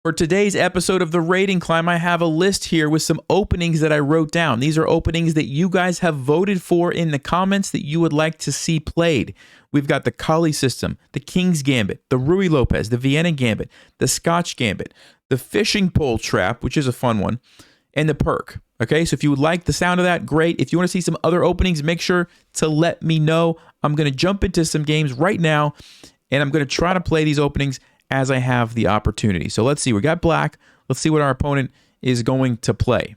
For today's episode of The Rating Climb, I have a list here with some openings that I wrote down. These are openings that you guys have voted for in the comments that you would like to see played. We've got the Colle System, the King's Gambit, the Ruy Lopez, the Vienna Gambit, the Scotch Gambit, the Fishing Pole Trap, which is a fun one, and the Perk. Okay, so if you would like the sound of that, great. If you want to see some other openings, make sure to let me know. I'm going to jump into some games right now, and I'm going to try to play these openings as I have the opportunity. So let's see. We got black. Let's see what our opponent is going to play.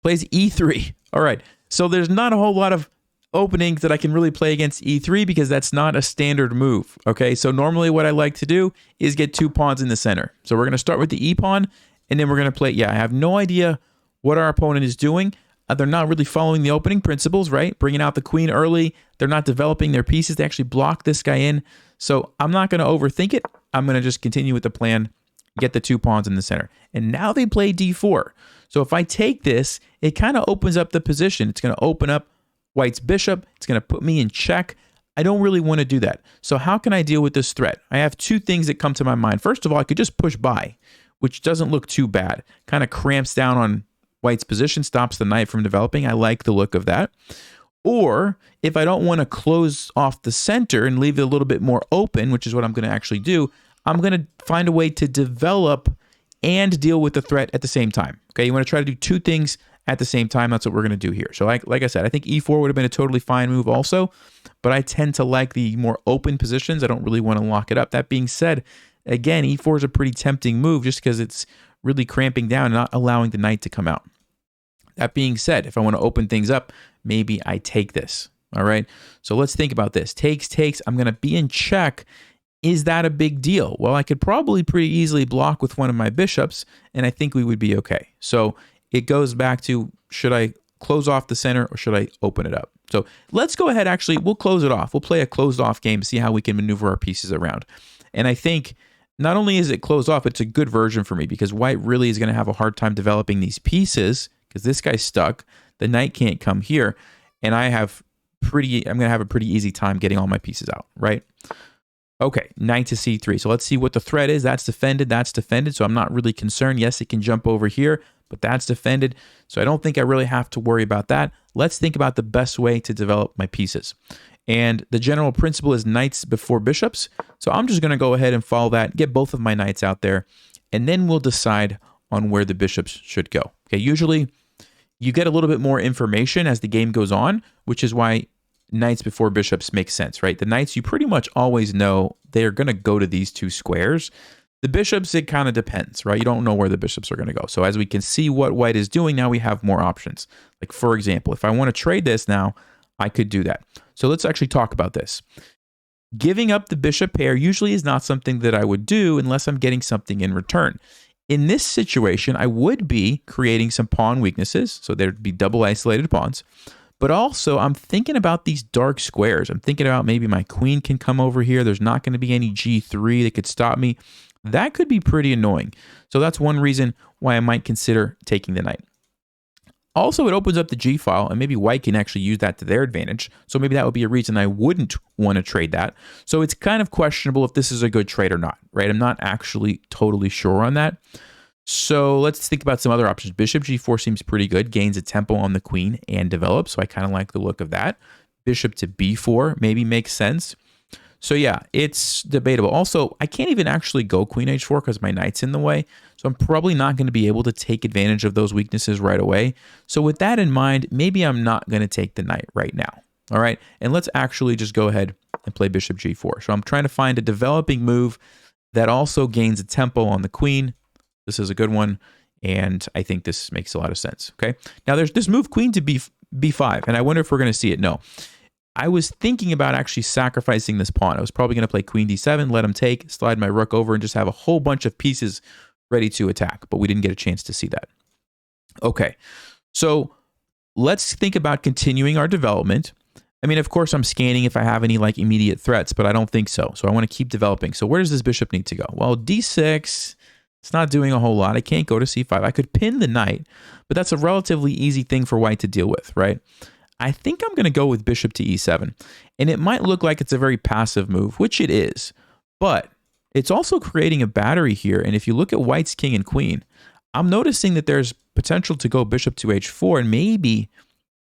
Plays E3. All right. So there's not a whole lot of openings that I can really play against E3 because that's not a standard move. Okay. So normally what I like to do is get 2 pawns in the center. So we're going to start with the E pawn, and then we're going to play. Yeah, I have no idea what our opponent is doing. They're not really following the opening principles, right? Bringing out the queen early. They're not developing their pieces. They actually block this guy in. So I'm not going to overthink it. I'm going to just continue with the plan, get the 2 pawns in the center. And now they play D4. So if I take this, it kind of opens up the position. It's going to open up white's bishop. It's going to put me in check. I don't really want to do that. So how can I deal with this threat? I have 2 things that come to my mind. First of all, I could just push by, which doesn't look too bad. Kind of cramps down on white's position, stops the knight from developing. I like the look of that. Or if I don't want to close off the center and leave it a little bit more open, which is what I'm going to actually do, I'm going to find a way to develop and deal with the threat at the same time. Okay, you want to try to do 2 things at the same time. That's what we're going to do here. So like I said, I think E4 would have been a totally fine move also, but I tend to like the more open positions. I don't really want to lock it up. That being said, again, E4 is a pretty tempting move just because it's really cramping down and not allowing the knight to come out. That being said, if I want to open things up, maybe I take this. All right. So let's think about this. Takes. I'm going to be in check. Is that a big deal? Well, I could probably pretty easily block with one of my bishops, and I think we would be okay. So it goes back to, should I close off the center or should I open it up? So let's go ahead. Actually, we'll close it off. We'll play a closed off game to see how we can maneuver our pieces around. And I think not only is it closed off, it's a good version for me because white really is going to have a hard time developing these pieces because this guy's stuck. The knight can't come here, and I'm going to have a pretty easy time getting all my pieces out, right? Okay, knight to C3. So let's see what the threat is. That's defended. So I'm not really concerned. Yes, it can jump over here, but that's defended. So I don't think I really have to worry about that. Let's think about the best way to develop my pieces. And the general principle is knights before bishops. So I'm just going to go ahead and follow that, get both of my knights out there, and then we'll decide on where the bishops should go. Okay, usually you get a little bit more information as the game goes on, which is why knights before bishops makes sense, right? The knights, you pretty much always know they're going to go to these 2 squares. The bishops, it kind of depends, right? You don't know where the bishops are going to go. So as we can see what white is doing, now we have more options. Like for example, if I want to trade this now, I could do that. So let's actually talk about this. Giving up the bishop pair usually is not something that I would do unless I'm getting something in return. In this situation, I would be creating some pawn weaknesses. So there'd be double isolated pawns. But also, I'm thinking about these dark squares. I'm thinking about maybe my queen can come over here. There's not going to be any G3 that could stop me. That could be pretty annoying. So that's one reason why I might consider taking the knight. Also, it opens up the G file, and maybe white can actually use that to their advantage. So maybe that would be a reason I wouldn't want to trade that. So it's kind of questionable if this is a good trade or not, right? I'm not actually totally sure on that. So let's think about some other options. Bishop G4 seems pretty good, gains a tempo on the queen and develops. So I kind of like the look of that. Bishop to B4 maybe makes sense. So yeah, it's debatable. Also, I can't even actually go queen H4 because my knight's in the way. So I'm probably not going to be able to take advantage of those weaknesses right away. So with that in mind, maybe I'm not going to take the knight right now. All right, and let's actually just go ahead and play Bishop G4. So I'm trying to find a developing move that also gains a tempo on the queen. This is a good one, and I think this makes a lot of sense, okay? Now, there's this move queen to B5, and I wonder if we're going to see it. No. I was thinking about actually sacrificing this pawn. I was probably going to play queen D7, let him take, slide my rook over, and just have a whole bunch of pieces ready to attack, but we didn't get a chance to see that. Okay, so let's think about continuing our development. I mean, of course, I'm scanning if I have any like immediate threats, but I don't think so. So I want to keep developing. So where does this bishop need to go? Well, D6... it's not doing a whole lot. I can't go to C5. I could pin the knight, but that's a relatively easy thing for white to deal with, right? I think I'm going to go with bishop to E7, and it might look like it's a very passive move, which it is, but it's also creating a battery here. And if you look at white's king and queen, I'm noticing that there's potential to go bishop to h4 and maybe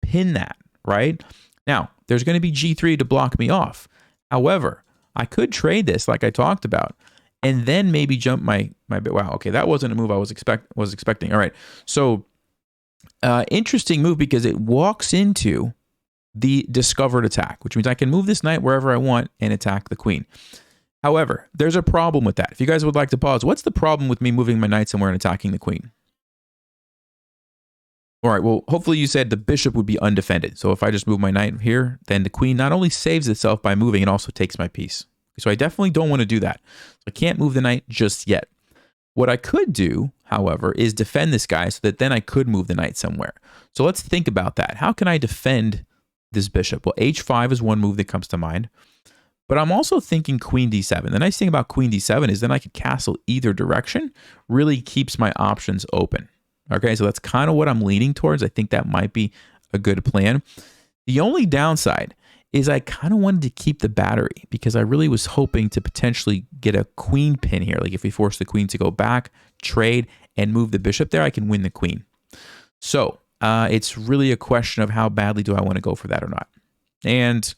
pin that, right? Now, there's going to be g3 to block me off. However, I could trade this like I talked about and then maybe jump my bit. Wow, okay, that wasn't a move I was expecting. All right, so interesting move because it walks into the discovered attack, which means I can move this knight wherever I want and attack the queen. However, there's a problem with that. If you guys would like to pause, what's the problem with me moving my knight somewhere and attacking the queen? All right, well, hopefully you said the bishop would be undefended. So if I just move my knight here, then the queen not only saves itself by moving, it also takes my piece. So I definitely don't want to do that. So I can't move the knight just yet. What I could do, however, is defend this guy so that then I could move the knight somewhere. So let's think about that. How can I defend this bishop? Well, h5 is one move that comes to mind. But I'm also thinking queen d7. The nice thing about queen d7 is then I could castle either direction. Really keeps my options open. Okay, so that's kind of what I'm leaning towards. I think that might be a good plan. The only downside is I kind of wanted to keep the battery because I really was hoping to potentially get a queen pin here. Like if we force the queen to go back, trade, and move the bishop there, I can win the queen. So it's really a question of how badly do I want to go for that or not. And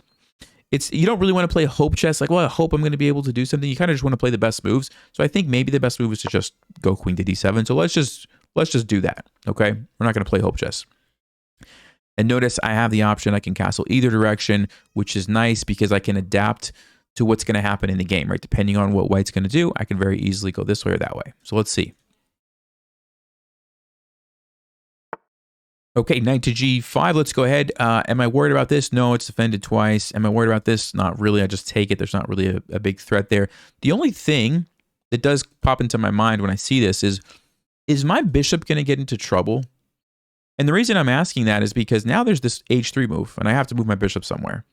you don't really want to play hope chess, like, well, I hope I'm going to be able to do something. You kind of just want to play the best moves. So I think maybe the best move is to just go queen to d7. So let's just do that, okay? We're not going to play hope chess. And notice I have the option, I can castle either direction, which is nice because I can adapt to what's going to happen in the game, right? Depending on what white's going to do, I can very easily go this way or that way. So let's see. Okay, knight to g5. Let's go ahead. Am I worried about this? No, it's defended twice. Am I worried about this? Not really. I just take it. There's not really a big threat there. The only thing that does pop into my mind when I see this is my bishop going to get into trouble? And the reason I'm asking that is because now there's this h3 move, and I have to move my bishop somewhere.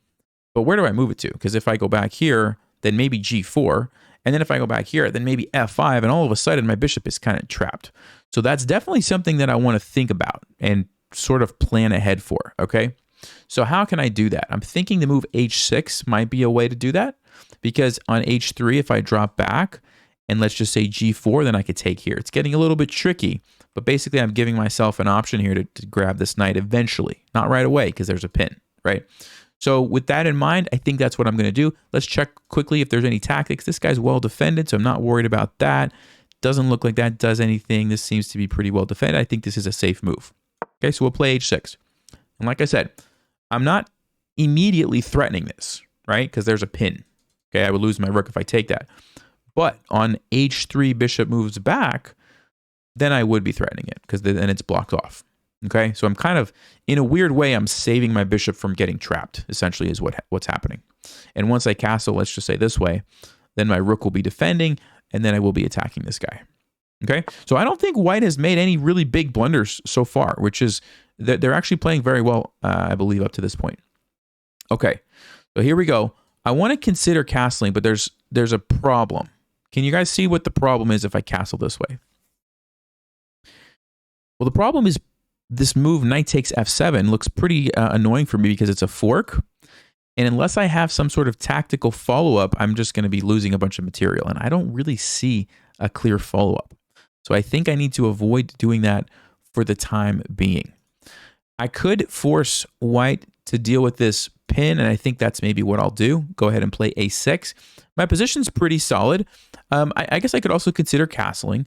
But where do I move it to? Because if I go back here, then maybe g4. And then if I go back here, then maybe f5. And all of a sudden, my bishop is kind of trapped. So that's definitely something that I want to think about and sort of plan ahead for, okay? So how can I do that? I'm thinking the move h6 might be a way to do that because on h3, if I drop back and let's just say g4, then I could take here. It's getting a little bit tricky, but basically I'm giving myself an option here to grab this knight eventually, not right away because there's a pin, right? So with that in mind, I think that's what I'm going to do. Let's check quickly if there's any tactics. This guy's well defended, so I'm not worried about that. Doesn't look like that does anything. This seems to be pretty well defended. I think this is a safe move. Okay, so we'll play h6. And like I said, I'm not immediately threatening this, right? Because there's a pin. Okay, I would lose my rook if I take that. But on h3 bishop moves back, then I would be threatening it because then it's blocked off. Okay, so I'm kind of, in a weird way, I'm saving my bishop from getting trapped, essentially is what's happening. And once I castle, let's just say this way, then my rook will be defending, and then I will be attacking this guy. Okay, so I don't think white has made any really big blunders so far, which is that they're actually playing very well, I believe, up to this point. Okay, so here we go. I want to consider castling, but there's a problem. Can you guys see what the problem is if I castle this way? Well, the problem is this move, knight takes f7, looks pretty annoying for me because it's a fork. And unless I have some sort of tactical follow-up, I'm just going to be losing a bunch of material. And I don't really see a clear follow-up. So I think I need to avoid doing that for the time being. I could force white to deal with this pin, and I think that's maybe what I'll do. Go ahead and play a6. My position's pretty solid. I guess I could also consider castling.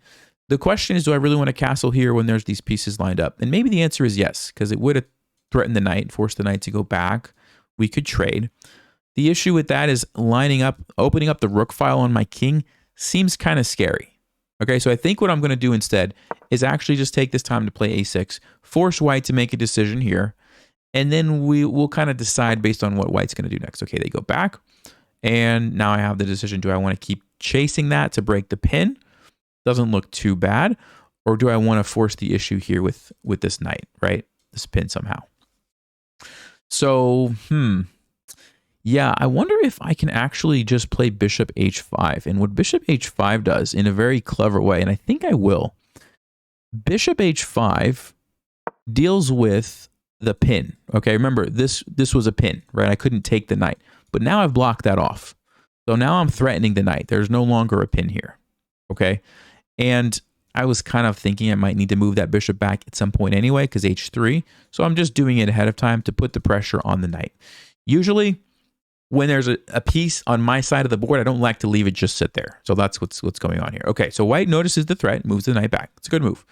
The question is, do I really want to castle here when there's these pieces lined up? And maybe the answer is yes, because it would threaten the knight, force the knight to go back. We could trade. The issue with that is lining up, opening up the rook file on my king seems kind of scary. Okay, so I think what I'm going to do instead is actually just take this time to play a6, force white to make a decision here, and then we'll kind of decide based on what white's going to do next. Okay, they go back, and now I have the decision. Do I want to keep chasing that to break the pin? Doesn't look too bad. Or do I want to force the issue here with this knight, right? This pin somehow. So, yeah, I wonder if I can actually just play bishop h5. And what bishop h5 does in a very clever way, and I think I will, bishop h5 deals with the pin. Okay, remember, this was a pin, right? I couldn't take the knight. But now I've blocked that off. So now I'm threatening the knight. There's no longer a pin here, okay? And I was kind of thinking I might need to move that bishop back at some point anyway, because h3. So I'm just doing it ahead of time to put the pressure on the knight. Usually, when there's a piece on my side of the board, I don't like to leave it just sit there. So that's what's going on here. Okay, so white notices the threat, moves the knight back. It's a good move.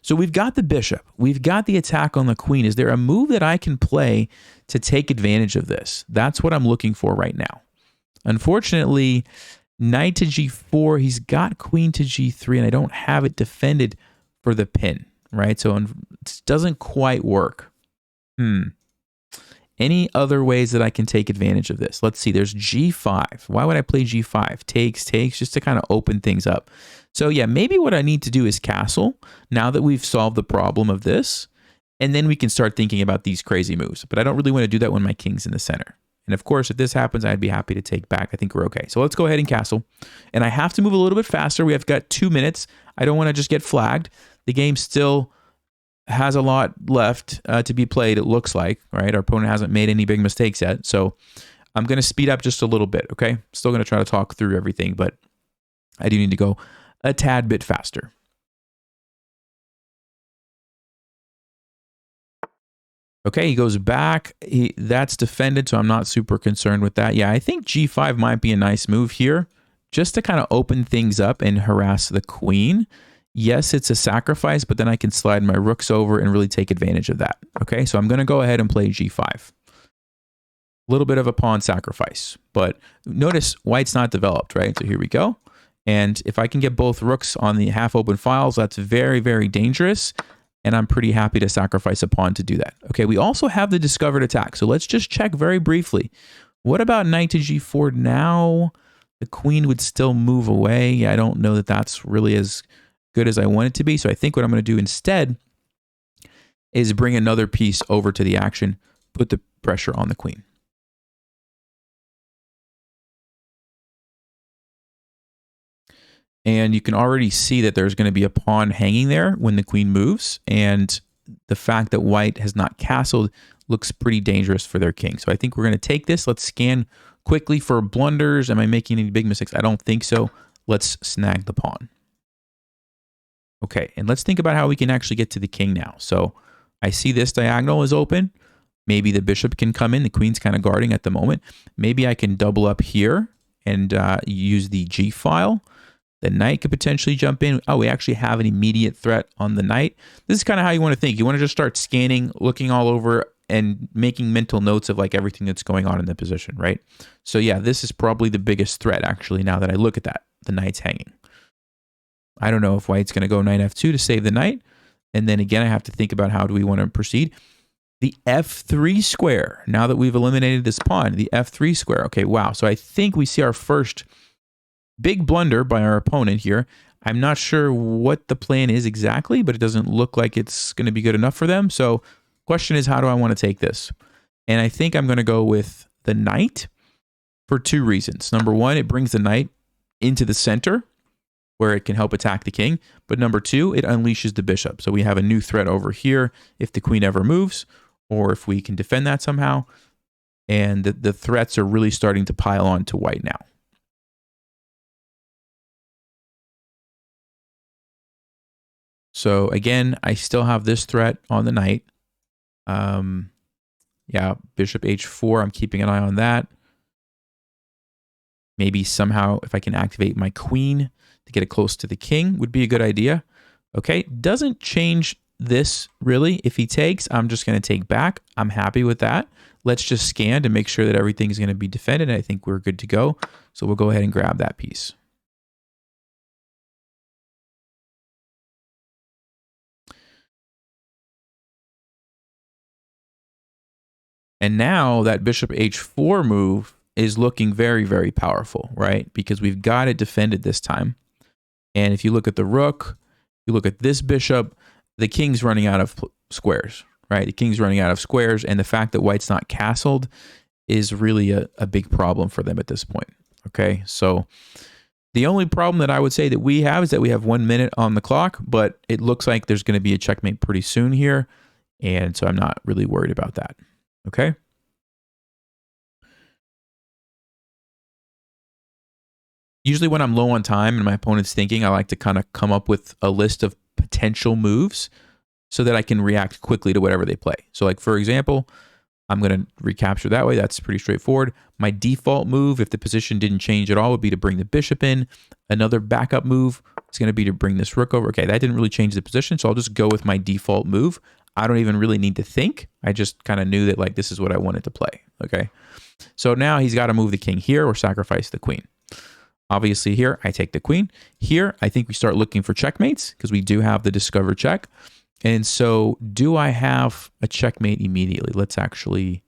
So we've got the bishop. We've got the attack on the queen. Is there a move that I can play to take advantage of this? That's what I'm looking for right now. Unfortunately, knight to g4, he's got queen to g3, and I don't have it defended for the pin, right? So it doesn't quite work. Any other ways that I can take advantage of this? Let's see, there's g5. Why would I play g5? Takes, just to kind of open things up. So yeah, maybe what I need to do is castle now that we've solved the problem of this, and then we can start thinking about these crazy moves. But I don't really want to do that when my king's in the center. And of course, if this happens, I'd be happy to take back. I think we're okay. So let's go ahead and castle. And I have to move a little bit faster. We have got 2 minutes. I don't want to just get flagged. The game still has a lot left to be played, it looks like, right? Our opponent hasn't made any big mistakes yet. So I'm going to speed up just a little bit, okay? Still going to try to talk through everything, but I do need to go a tad bit faster. Okay, he goes back. That's defended, so I'm not super concerned with that. Yeah, I think g5 might be a nice move here, just to kind of open things up and harass the queen. Yes, it's a sacrifice, but then I can slide my rooks over and really take advantage of that. Okay, so I'm going to go ahead and play g5. A little bit of a pawn sacrifice, but notice white's not developed, right? So here we go. And if I can get both rooks on the half-open files, that's very, very dangerous. And I'm pretty happy to sacrifice a pawn to do that. Okay, we also have the discovered attack. So let's just check very briefly. What about knight to g4 now? The queen would still move away. I don't know that that's really as good as I want it to be. So I think what I'm going to do instead is bring another piece over to the action, put the pressure on the queen. And you can already see that there's going to be a pawn hanging there when the queen moves. And the fact that white has not castled looks pretty dangerous for their king. So I think we're going to take this. Let's scan quickly for blunders. Am I making any big mistakes? I don't think so. Let's snag the pawn. Okay, and let's think about how we can actually get to the king now. So I see this diagonal is open. Maybe the bishop can come in. The queen's kind of guarding at the moment. Maybe I can double up here and use the G file. The knight could potentially jump in. Oh, we actually have an immediate threat on the knight. This is kind of how you want to think. You want to just start scanning, looking all over, and making mental notes of like everything that's going on in the position, right? So yeah, this is probably the biggest threat actually now that I look at that. The knight's hanging. I don't know if white's going to go knight f2 to save the knight. And then again, I have to think about how do we want to proceed. The f3 square, now that we've eliminated this pawn, the f3 square. Okay, wow. So I think we see our first big blunder by our opponent here. I'm not sure what the plan is exactly, but it doesn't look like it's going to be good enough for them. So question is, how do I want to take this? And I think I'm going to go with the knight for two reasons. Number one, it brings the knight into the center where it can help attack the king. But number two, it unleashes the bishop. So we have a new threat over here if the queen ever moves, or if we can defend that somehow. And the threats are really starting to pile on to white now. So again, I still have this threat on the knight. Yeah, bishop h4, I'm keeping an eye on that. Maybe somehow if I can activate my queen to get it close to the king would be a good idea. Okay, doesn't change this really. If he takes, I'm just going to take back. I'm happy with that. Let's just scan to make sure that everything's going to be defended. I think we're good to go. So we'll go ahead and grab that piece. And now that bishop h4 move is looking very, very powerful, right? Because we've got it defended this time. And if you look at the rook, you look at this bishop, the king's running out of squares, right? The king's running out of squares. And the fact that white's not castled is really a big problem for them at this point, okay? So the only problem that I would say that we have is that we have 1 minute on the clock, but it looks like there's going to be a checkmate pretty soon here. And so I'm not really worried about that. Okay. Usually when I'm low on time and my opponent's thinking, I like to kind of come up with a list of potential moves so that I can react quickly to whatever they play. So like, for example, I'm going to recapture that way. That's pretty straightforward. My default move, if the position didn't change at all, would be to bring the bishop in. Another backup move is going to be to bring this rook over. Okay, that didn't really change the position, so I'll just go with my default move. I don't even really need to think. I just kind of knew that like this is what I wanted to play. Okay, so now he's got to move the king here or sacrifice the queen. Obviously here, I take the queen. Here, I think we start looking for checkmates because we do have the discover check. And so do I have a checkmate immediately? Let's actually,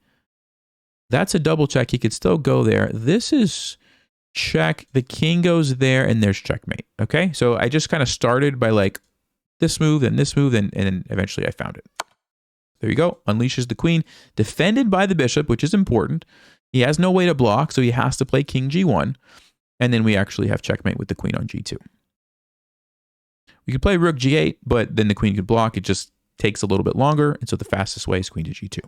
that's a double check. He could still go there. This is check. The king goes there and there's checkmate. Okay. So I just kind of started by like this move and this move and then eventually I found it. There you go. Unleashes the queen, defended by the bishop, which is important. He has no way to block, so he has to play king g1. And then we actually have checkmate with the queen on g2. We could play rook g8, but then the queen could block. It just takes a little bit longer. And so the fastest way is queen to g2.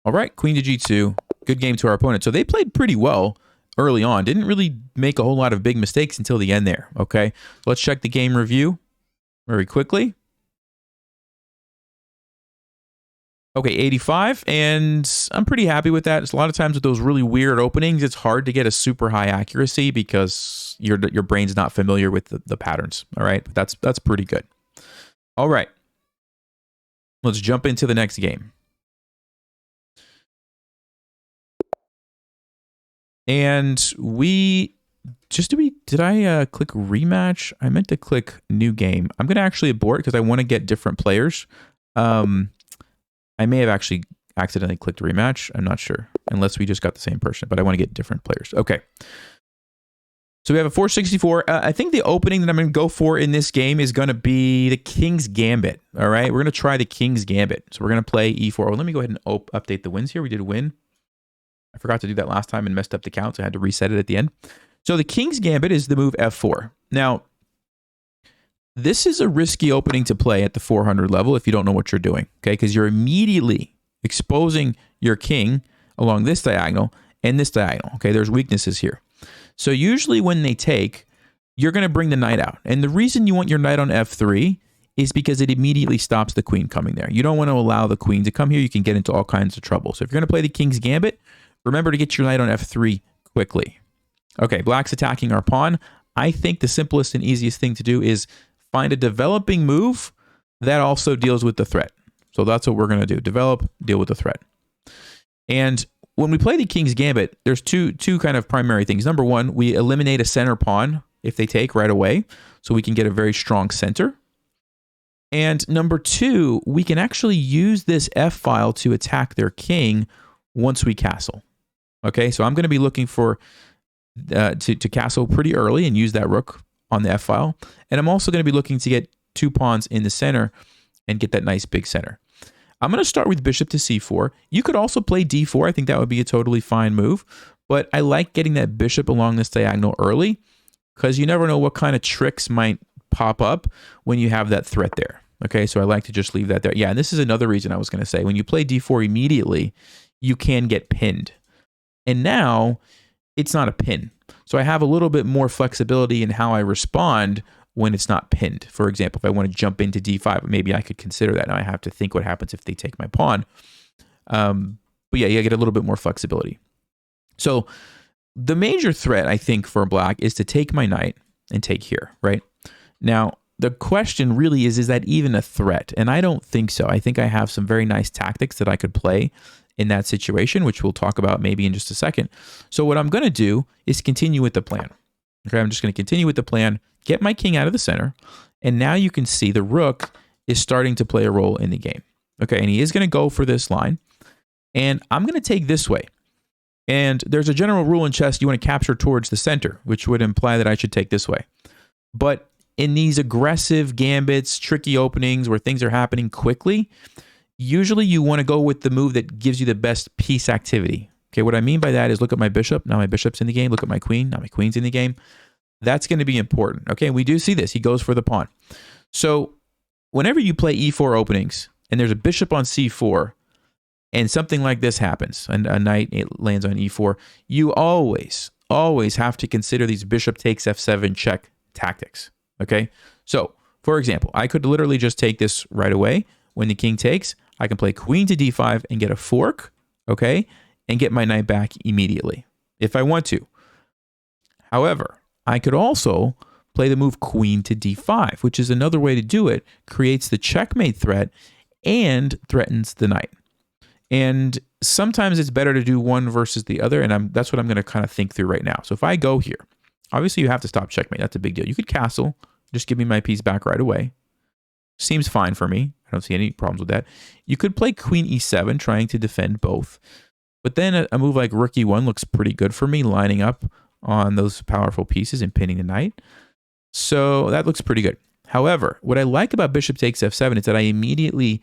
All right, queen to g2. Good game to our opponent. So they played pretty well early on. Didn't really make a whole lot of big mistakes until the end there. Okay, so let's check the game review very quickly. Okay, 85, and I'm pretty happy with that. It's a lot of times with those really weird openings, it's hard to get a super high accuracy because your brain's not familiar with the patterns. All right, but that's pretty good. All right, let's jump into the next game. And we just did I click rematch? I meant to click new game. I'm gonna actually abort because I want to get different players. I may have actually accidentally clicked rematch. I'm not sure, unless we just got the same person, but I want to get different players. Okay. So we have a 464. I think the opening that I'm going to go for in this game is going to be the King's Gambit. All right. We're going to try the King's Gambit. So we're going to play E4. Oh, let me go ahead and update the wins here. We did win. I forgot to do that last time and messed up the count, so I had to reset it at the end. So the King's Gambit is the move F4. Now, this is a risky opening to play at the 400 level if you don't know what you're doing, okay? Because you're immediately exposing your king along this diagonal and this diagonal, okay? There's weaknesses here. So usually when they take, you're going to bring the knight out. And the reason you want your knight on F3 is because it immediately stops the queen coming there. You don't want to allow the queen to come here. You can get into all kinds of trouble. So if you're going to play the King's Gambit, remember to get your knight on F3 quickly. Okay, black's attacking our pawn. I think the simplest and easiest thing to do is find a developing move that also deals with the threat. So that's what we're going to do. Develop, deal with the threat. And when we play the King's Gambit, there's two kind of primary things. Number one, we eliminate a center pawn if they take right away, so we can get a very strong center. And number two, we can actually use this F file to attack their king once we castle. Okay, so I'm going to be looking for to castle pretty early and use that rook on the F file. And I'm also going to be looking to get 2 pawns in the center and get that nice big center. I'm going to start with bishop to c4. You could also play d4. I think that would be a totally fine move. But I like getting that bishop along this diagonal early because you never know what kind of tricks might pop up when you have that threat there. Okay, so I like to just leave that there. Yeah, and this is another reason I was going to say, when you play d4 immediately, you can get pinned. And now it's not a pin. So I have a little bit more flexibility in how I respond when it's not pinned. For example, if I want to jump into d5, maybe I could consider that. Now I have to think what happens if they take my pawn. But yeah, you get a little bit more flexibility. So the major threat, I think, for black is to take my knight and take here, right? Now, the question really is that even a threat? And I don't think so. I think I have some very nice tactics that I could play in that situation, which we'll talk about maybe in just a second. So what I'm going to do is continue with the plan. Okay, I'm just going to continue with the plan, get my king out of the center, and now you can see the rook is starting to play a role in the game. Okay, and he is going to go for this line, and I'm going to take this way. And there's a general rule in chess, you want to capture towards the center, which would imply that I should take this way. But in these aggressive gambits, tricky openings where things are happening quickly, usually you want to go with the move that gives you the best piece activity. Okay, what I mean by that is look at my bishop. Now my bishop's in the game. Look at my queen. Now my queen's in the game. That's going to be important. Okay, we do see this. He goes for the pawn. So whenever you play e4 openings and there's a bishop on c4, and something like this happens, and a knight it lands on e4, you always have to consider these bishop takes f7 check tactics, okay? So, for example, I could literally just take this right away. When the king takes, I can play queen to d5 and get a fork, okay? And get my knight back immediately, if I want to. However, I could also play the move queen to d5, which is another way to do it, creates the checkmate threat and threatens the knight. And sometimes it's better to do one versus the other, and that's what I'm going to kind of think through right now. So if I go here, obviously you have to stop checkmate. That's a big deal. You could castle, just give me my piece back right away. Seems fine for me. I don't see any problems with that. You could play queen e7, trying to defend both. But then a move like rook e1 looks pretty good for me, lining up on those powerful pieces and pinning the knight. So that looks pretty good. However, what I like about bishop takes f7 is that I immediately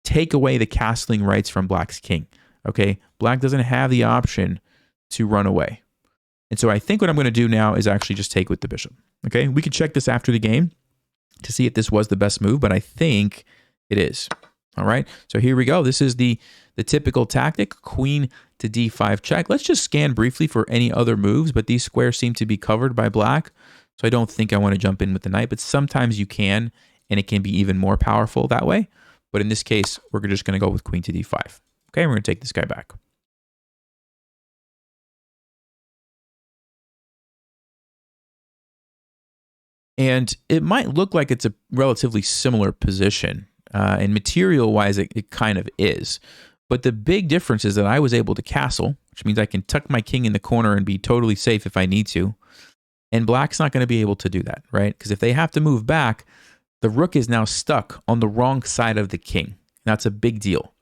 take away the castling rights from black's king. Okay, black doesn't have the option to run away. And so I think what I'm going to do now is actually just take with the bishop. Okay, we can check this after the game to see if this was the best move, but I think it is. All right, so here we go. This is the typical tactic, queen to d5 check. Let's just scan briefly for any other moves, but these squares seem to be covered by black, so I don't think I want to jump in with the knight, but sometimes you can, and it can be even more powerful that way. But in this case, we're just going to go with queen to d5. Okay, we're going to take this guy back. And it might look like it's a relatively similar position, and material-wise, it kind of is. But the big difference is that I was able to castle, which means I can tuck my king in the corner and be totally safe if I need to. And black's not going to be able to do that, right? Because if they have to move back, the rook is now stuck on the wrong side of the king. That's a big deal.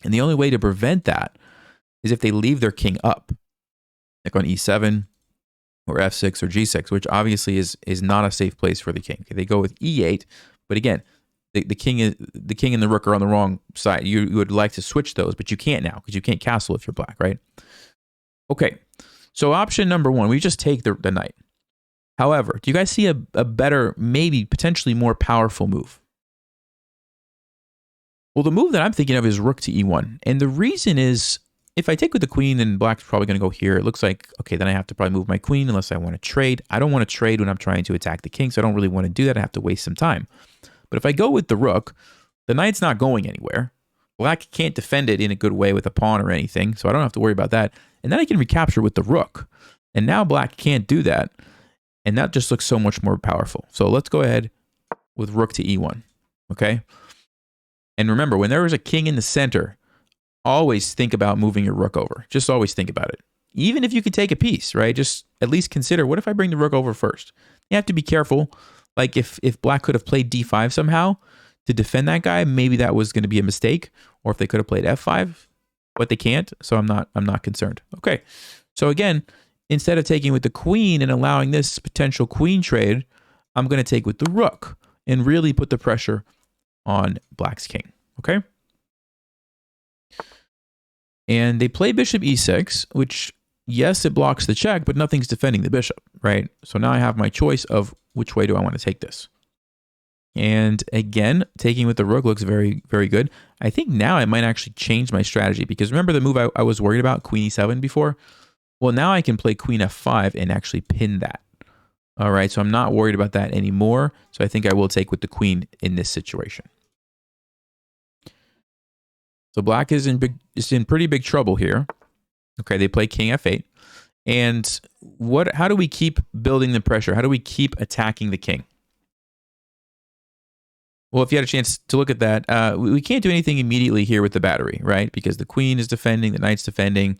And the only way to prevent that is if they leave their king up, like on e7 or f6 or g6, which obviously is not a safe place for the king. Okay, they go with e8, but again, the king and the rook are on the wrong side. You would like to switch those, but you can't now because you can't castle if you're black, right? Okay, so option number one, we just take the knight. However, do you guys see a better, maybe potentially more powerful move? Well, the move that I'm thinking of is rook to e1. And the reason is, if I take with the queen, then black's probably going to go here. It looks like, okay, then I have to probably move my queen unless I want to trade. I don't want to trade when I'm trying to attack the king, so I don't really want to do that. I have to waste some time. But if I go with the rook, the knight's not going anywhere. Black can't defend it in a good way with a pawn or anything, so I don't have to worry about that. And then I can recapture with the rook. And now black can't do that. And that just looks so much more powerful. So let's go ahead with rook to e1, okay? And remember, when there is a king in the center, always think about moving your rook over. Just always think about it. Even if you could take a piece, right? Just at least consider, what if I bring the rook over first? You have to be careful. Like if black could have played d5 somehow to defend that guy, maybe that was going to be a mistake. Or if they could have played f5, but they can't. So I'm not concerned. Okay. So again, instead of taking with the queen and allowing this potential queen trade, I'm going to take with the rook and really put the pressure on black's king, okay? And they play bishop e6, which, yes, it blocks the check, but nothing's defending the bishop, right? So now I have my choice of which way do I want to take this. And again, taking with the rook looks very, very good. I think now I might actually change my strategy, because remember the move I was worried about, queen e7 before? Well, now I can play queen f5 and actually pin that. All right, so I'm not worried about that anymore. So I think I will take with the queen in this situation. So black is in pretty big trouble here. Okay, they play king f8. And how do we keep building the pressure? How do we keep attacking the king? Well, if you had a chance to look at that, we can't do anything immediately here with the battery, right? Because the queen is defending, the knight's defending.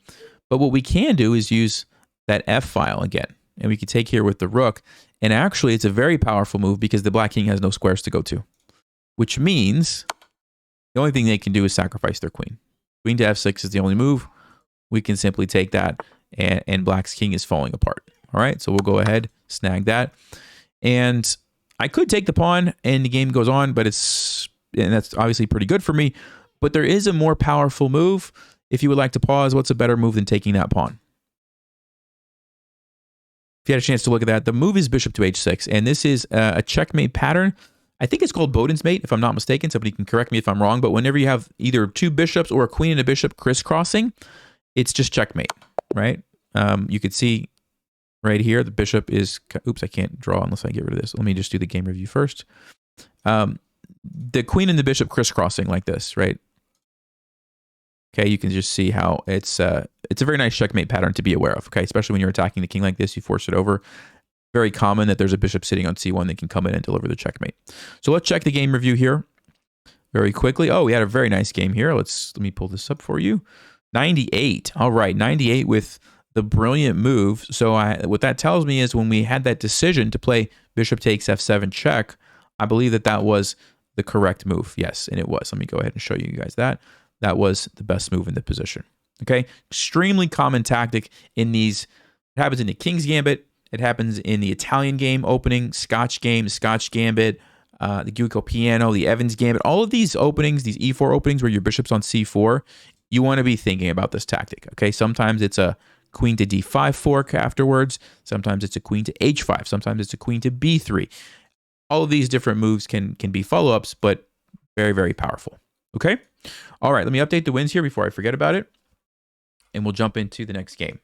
But what we can do is use that f file again. And we can take here with the rook. And actually, it's a very powerful move because the black king has no squares to go to. Which means the only thing they can do is sacrifice their queen. Queen to f6 is the only move. We can simply take that, and black's king is falling apart. All right, so we'll go ahead, snag that. And I could take the pawn, and the game goes on, but that's obviously pretty good for me. But there is a more powerful move. If you would like to pause, what's a better move than taking that pawn? If you had a chance to look at that, the move is bishop to h6, and this is a checkmate pattern. I think it's called Boden's mate, if I'm not mistaken. Somebody can correct me if I'm wrong. But whenever you have either two bishops or a queen and a bishop crisscrossing, it's just checkmate, right? You could see right here, the bishop is... Oops, I can't draw unless I get rid of this. Let me just do the game review first. The queen and the bishop crisscrossing like this, right? Okay, you can just see how it's a very nice checkmate pattern to be aware of, okay? Especially when you're attacking the king like this, you force it over. Very common that there's a bishop sitting on c1 that can come in and deliver the checkmate. So let's check the game review here very quickly. Oh, we had a very nice game here. Let me pull this up for you. 98. All right, 98 with the brilliant move. So what that tells me is when we had that decision to play bishop takes f7 check, I believe that was the correct move. Yes, and it was. Let me go ahead and show you guys that. That was the best move in the position. Okay, extremely common tactic in these. It happens in the King's Gambit. It happens in the Italian game opening, Scotch game, Scotch Gambit, the Guico Piano, the Evans Gambit. All of these openings, these e4 openings where your bishop's on c4, you want to be thinking about this tactic. Okay, sometimes it's a queen to d5 fork afterwards. Sometimes it's a queen to h5. Sometimes it's a queen to b3. All of these different moves can be follow-ups, but very, very powerful. Okay? All right, let me update the wins here before I forget about it, and we'll jump into the next game.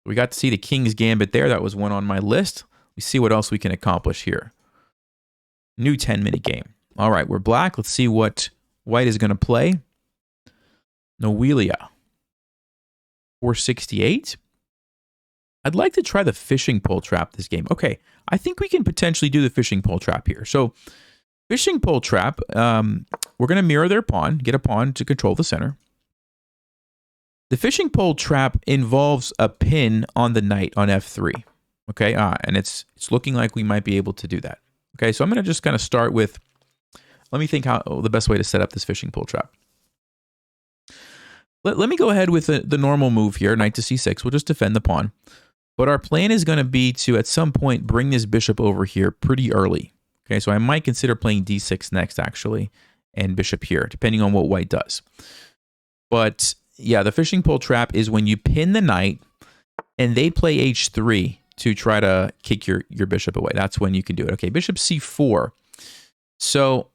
We got to see the King's Gambit there. That was one on my list. We see what else we can accomplish here. New 10-minute game. All right, we're black. Let's see what white is going to play. Noelia. 468. I'd like to try the fishing pole trap this game. Okay, I think we can potentially do the fishing pole trap here. So, fishing pole trap, we're going to mirror their pawn, get a pawn to control the center. The fishing pole trap involves a pin on the knight on f3. Okay, and it's looking like we might be able to do that. Okay, so I'm going to just kind of start with, let me think how the best way to set up this fishing pole trap. Let me go ahead with the normal move here, knight to c6. We'll just defend the pawn. But our plan is going to be to, at some point, bring this bishop over here pretty early. Okay, so I might consider playing d6 next, actually, and bishop here, depending on what white does. But yeah, the fishing pole trap is when you pin the knight and they play h3 to try to kick your bishop away. That's when you can do it. Okay, bishop c4. So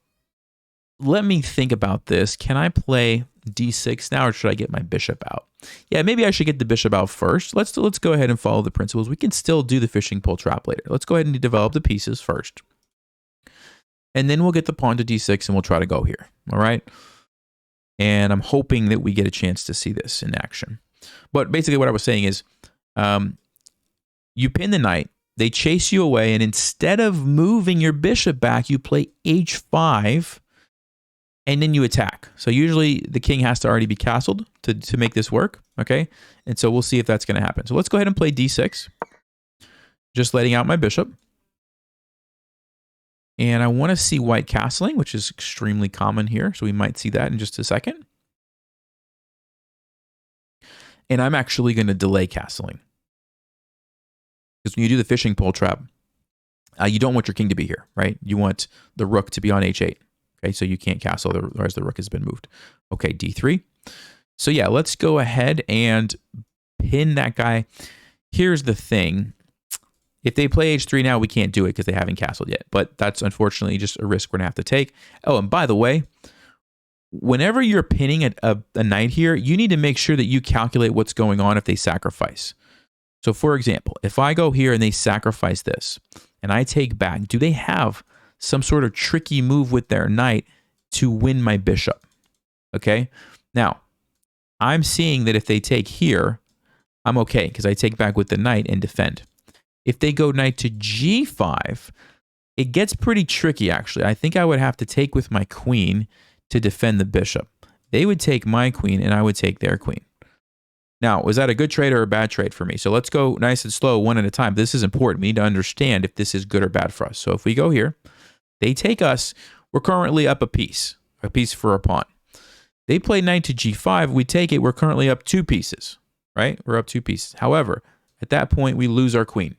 let me think about this. Can I play d6 now, or should I get my bishop out? Yeah, maybe I should get the bishop out first. Let's go ahead and follow the principles. We can still do the fishing pole trap later. Let's go ahead and develop the pieces first. And then we'll get the pawn to d6 and we'll try to go here. All right? And I'm hoping that we get a chance to see this in action. But basically what I was saying is, you pin the knight, they chase you away, and instead of moving your bishop back, you play h5, and then you attack. So usually the king has to already be castled to make this work, okay? And so we'll see if that's going to happen. So let's go ahead and play d6, just letting out my bishop. And I want to see white castling, which is extremely common here. So we might see that in just a second. And I'm actually going to delay castling. Because when you do the fishing pole trap, you don't want your king to be here, right? You want the rook to be on h8. Okay, so you can't castle, otherwise the rook has been moved. Okay, d3. So yeah, let's go ahead and pin that guy. Here's the thing. If they play h3 now, we can't do it because they haven't castled yet. But that's unfortunately just a risk we're going to have to take. Oh, and by the way, whenever you're pinning a knight here, you need to make sure that you calculate what's going on if they sacrifice. So for example, if I go here and they sacrifice this, and I take back, do they have some sort of tricky move with their knight to win my bishop? Okay? Now, I'm seeing that if they take here, I'm okay because I take back with the knight and defend. If they go knight to g5, it gets pretty tricky, actually. I think I would have to take with my queen to defend the bishop. They would take my queen, and I would take their queen. Now, was that a good trade or a bad trade for me? So let's go nice and slow, one at a time. This is important. We need to understand if this is good or bad for us. So if we go here, they take us. We're currently up a piece for a pawn. They play knight to g5. We take it. We're currently up 2 pieces, right? We're up 2 pieces. However, at that point, we lose our queen.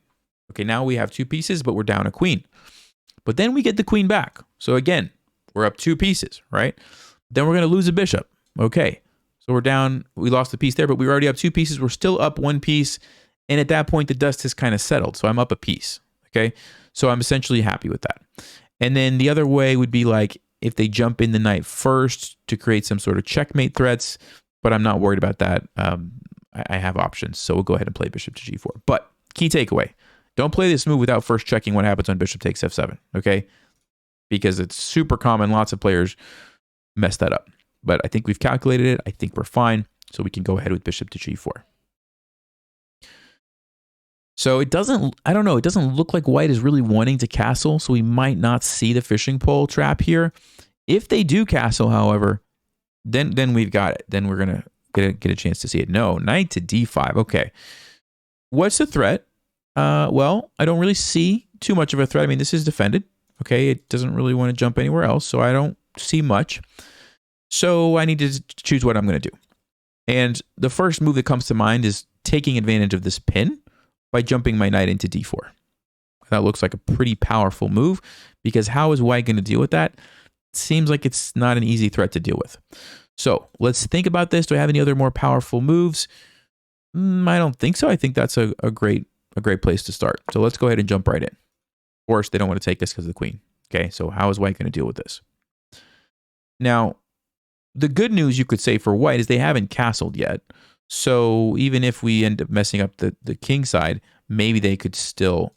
Okay, now we have 2 pieces, but we're down a queen. But then we get the queen back. So again, we're up 2 pieces, right? Then we're going to lose a bishop. Okay, so we're down, we lost a piece there, but we were already up 2 pieces. We're still up 1 piece. And at that point, the dust has kind of settled. So I'm up a piece, okay? So I'm essentially happy with that. And then the other way would be like if they jump in the knight first to create some sort of checkmate threats, but I'm not worried about that. I have options, so we'll go ahead and play bishop to g4. But key takeaway, don't play this move without first checking what happens when bishop takes f7, okay? Because it's super common. Lots of players mess that up. But I think we've calculated it. I think we're fine. So we can go ahead with bishop to g4. So it doesn't, I don't know, it doesn't look like white is really wanting to castle, so we might not see the fishing pole trap here. If they do castle, however, then we've got it. Then we're going to get a chance to see it. No, knight to d5. Okay. What's the threat? Well, I don't really see too much of a threat. I mean, this is defended. Okay, it doesn't really want to jump anywhere else, so I don't see much. So I need to choose what I'm going to do. And the first move that comes to mind is taking advantage of this pin by jumping my knight into d4. That looks like a pretty powerful move, because how is white going to deal with that? It seems like it's not an easy threat to deal with. So let's think about this. Do I have any other more powerful moves? I don't think so. I think that's a great place to start. So let's go ahead and jump right in. Of course, they don't want to take this because of the queen. Okay, so how is white going to deal with this? Now, the good news you could say for white is they haven't castled yet. So even if we end up messing up the king side, maybe they could still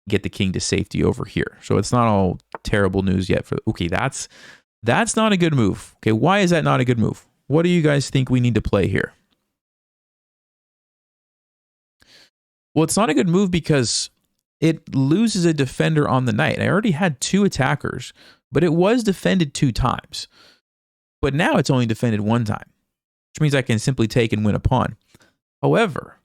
get the king to safety over here. So it's not all terrible news yet. Okay, that's not a good move. Okay, why is that not a good move? What do you guys think we need to play here? Well, it's not a good move because it loses a defender on the knight. I already had 2 attackers, but it was defended 2 times. But now it's only defended 1 time, which means I can simply take and win a pawn. However,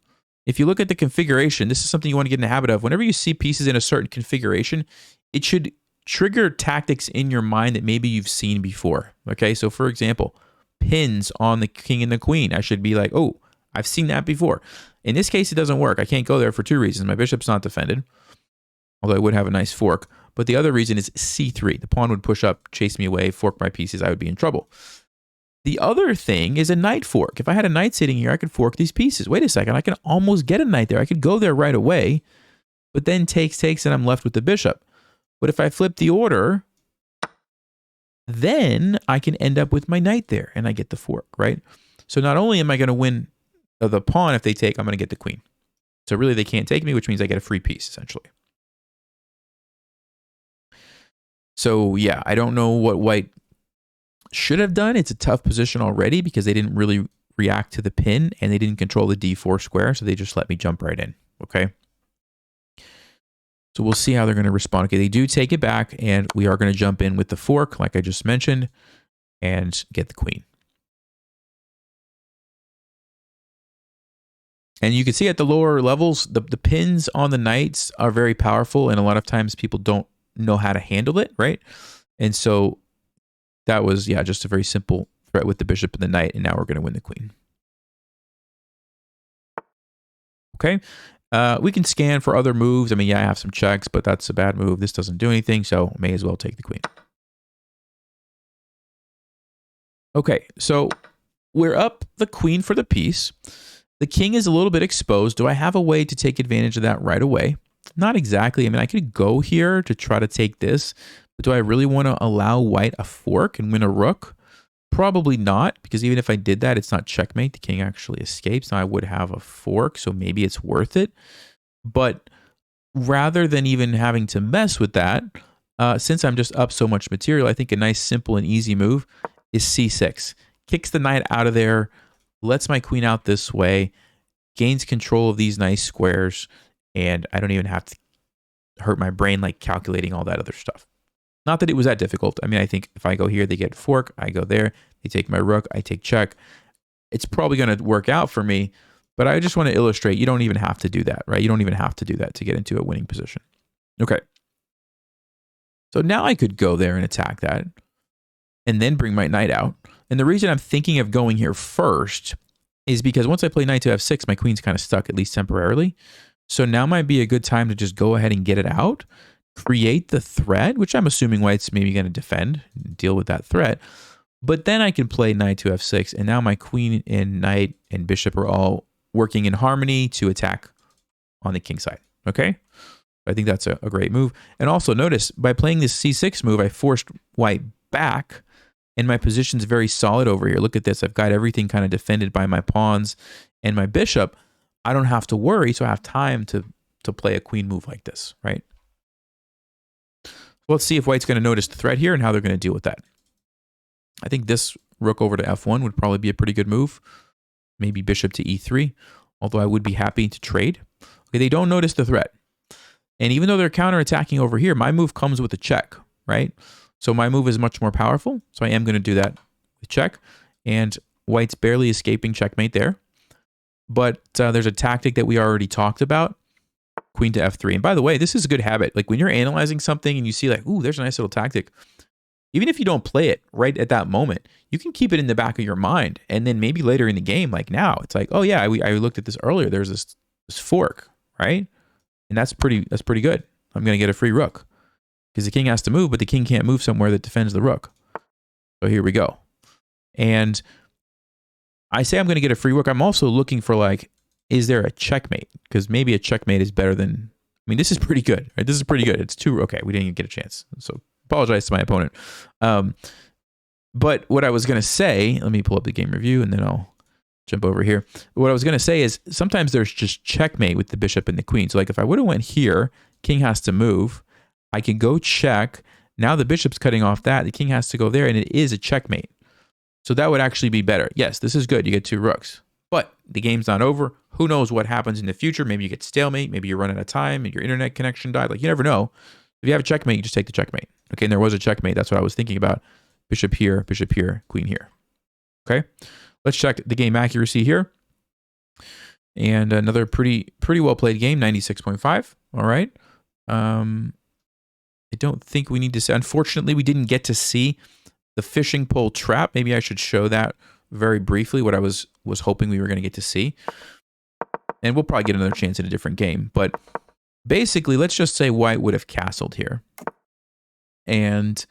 if you look at the configuration, this is something you want to get in the habit of. Whenever you see pieces in a certain configuration, it should trigger tactics in your mind that maybe you've seen before. Okay, so for example, pins on the king and the queen. I should be like, oh, I've seen that before. In this case, it doesn't work. I can't go there for 2 reasons. My bishop's not defended, although I would have a nice fork. But the other reason is c3. The pawn would push up, chase me away, fork my pieces. I would be in trouble. The other thing is a knight fork. If I had a knight sitting here, I could fork these pieces. Wait a second. I can almost get a knight there. I could go there right away, but then takes, and I'm left with the bishop. But if I flip the order, then I can end up with my knight there, and I get the fork, right? So not only am I going to win the pawn if they take, I'm going to get the queen. So really they can't take me, which means I get a free piece, essentially. So yeah, I don't know what white should have done. It's a tough position already because they didn't really react to the pin and they didn't control the d4 square, so they just let me jump right in, okay? So we'll see how they're going to respond. Okay, they do take it back, and we are going to jump in with the fork, like I just mentioned, and get the queen. And you can see at the lower levels, the pins on the knights are very powerful, and a lot of times people don't know how to handle it, right? And so that was, yeah, just a very simple threat with the bishop and the knight, and now we're going to win the queen. Okay, we can scan for other moves. I mean, yeah, I have some checks, but that's a bad move. This doesn't do anything, so may as well take the queen. Okay, so we're up the queen for the piece. The king is a little bit exposed. Do I have a way to take advantage of that right away? Not exactly. I mean, I could go here to try to take this, but do I really want to allow white a fork and win a rook? Probably not, because even if I did that, it's not checkmate. The king actually escapes. Now I would have a fork, so maybe it's worth it. But rather than even having to mess with that, since I'm just up so much material, I think a nice, simple, and easy move is c6. Kicks the knight out of there, lets my queen out this way, gains control of these nice squares, and I don't even have to hurt my brain like calculating all that other stuff. Not that it was that difficult. I mean, I think if I go here, they get fork, I go there, they take my rook, I take check. It's probably going to work out for me, but I just want to illustrate you don't even have to do that, right? You don't even have to do that to get into a winning position. Okay. So now I could go there and attack that and then bring my knight out. And the reason I'm thinking of going here first is because once I play knight to f6, my queen's kind of stuck, at least temporarily. So now might be a good time to just go ahead and get it out, create the threat, which I'm assuming white's maybe going to defend, deal with that threat. But then I can play knight to f6, and now my queen and knight and bishop are all working in harmony to attack on the king side. Okay? I think that's a great move. And also notice, by playing this c6 move, I forced white back, and my position's very solid over here. Look at this. I've got everything kind of defended by my pawns and my bishop. I don't have to worry, so I have time to play a queen move like this, right? Let's see if white's going to notice the threat here and how they're going to deal with that. I think this rook over to f1 would probably be a pretty good move. Maybe bishop to e3, although I would be happy to trade. Okay, they don't notice the threat. And even though they're counterattacking over here, my move comes with a check, right? So my move is much more powerful. So I am going to do that with check. And white's barely escaping checkmate there. But there's a tactic that we already talked about. Queen to f3. And by the way, this is a good habit. Like when you're analyzing something and you see like, ooh, there's a nice little tactic. Even if you don't play it right at that moment, you can keep it in the back of your mind. And then maybe later in the game, like now, it's like, oh yeah, I looked at this earlier. There's this fork, right? And that's pretty good. I'm going to get a free rook because the king has to move, but the king can't move somewhere that defends the rook. So here we go. And I say I'm going to get a free rook. I'm also looking for like, is there a checkmate? Because maybe a checkmate is better than, I mean, this is pretty good, right? This is pretty good. It's two, okay, we didn't even get a chance. So apologize to my opponent. But what I was going to say, let me pull up the game review and then I'll jump over here. What I was going to say is sometimes there's just checkmate with the bishop and the queen. So like if I would have went here, king has to move. I can go check. Now the bishop's cutting off that. The king has to go there and it is a checkmate. So that would actually be better. Yes, this is good. You get two rooks. But the game's not over. Who knows what happens in the future? Maybe you get stalemate. Maybe you run out of time and your internet connection died. Like you never know. If you have a checkmate, you just take the checkmate. Okay, and there was a checkmate. That's what I was thinking about. Bishop here, queen here. Okay, let's check the game accuracy here. And another pretty well played game, 96.5. All right. I don't think we need to say. Unfortunately, we didn't get to see the fishing pole trap. Maybe I should show that very briefly, what I was hoping we were going to get to see. And we'll probably get another chance in a different game. But basically, let's just say white would have castled here. And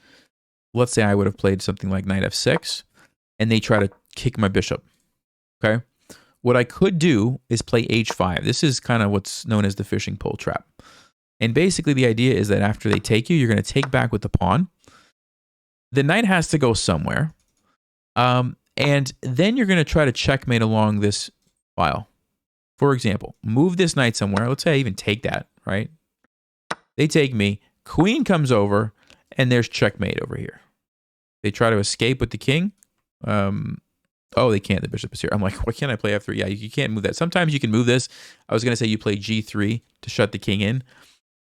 let's say I would have played something like knight f6. And they try to kick my bishop. Okay? What I could do is play h5. This is kind of what's known as the fishing pole trap. And basically, the idea is that after they take you, you're going to take back with the pawn. The knight has to go somewhere. And then you're going to try to checkmate along this file. For example, move this knight somewhere. Let's say I even take that, right? They take me. Queen comes over, and there's checkmate over here. They try to escape with the king. Oh, they can't. The bishop is here. I'm like, why can't I play f3? Yeah, you can't move that. Sometimes you can move this. I was going to say you play g3 to shut the king in.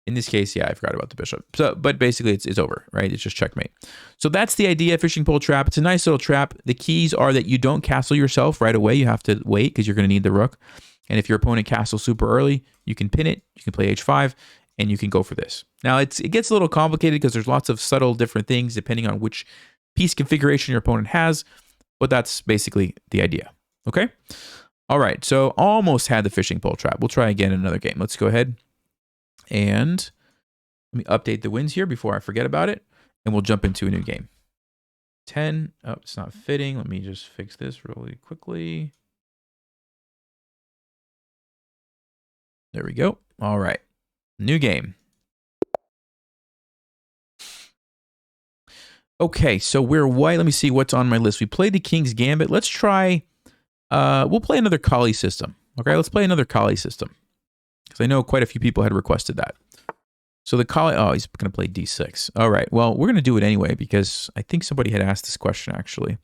In this case, yeah, I forgot about the bishop. So, but basically, it's over, right? It's just checkmate. So that's the idea, fishing pole trap. It's a nice little trap. The keys are that you don't castle yourself right away. You have to wait because you're going to need the rook. And if your opponent castles super early, you can pin it. You can play h5, and you can go for this. Now, it gets a little complicated because there's lots of subtle different things depending on which piece configuration your opponent has. But that's basically the idea. Okay? All right, so almost had the fishing pole trap. We'll try again in another game. Let's go ahead. And let me update the wins here before I forget about it. And we'll jump into a new game. 10. Oh, it's not fitting. Let me just fix this really quickly. There we go. All right. New game. Okay, so we're white. Let me see what's on my list. We played the King's Gambit. Let's try... we'll play another Colle System. Okay, let's play another Colle System. Because I know quite a few people had requested that. So the Colle... Oh, he's going to play d6. All right, well, we're going to do it anyway because I think somebody had asked this question, actually.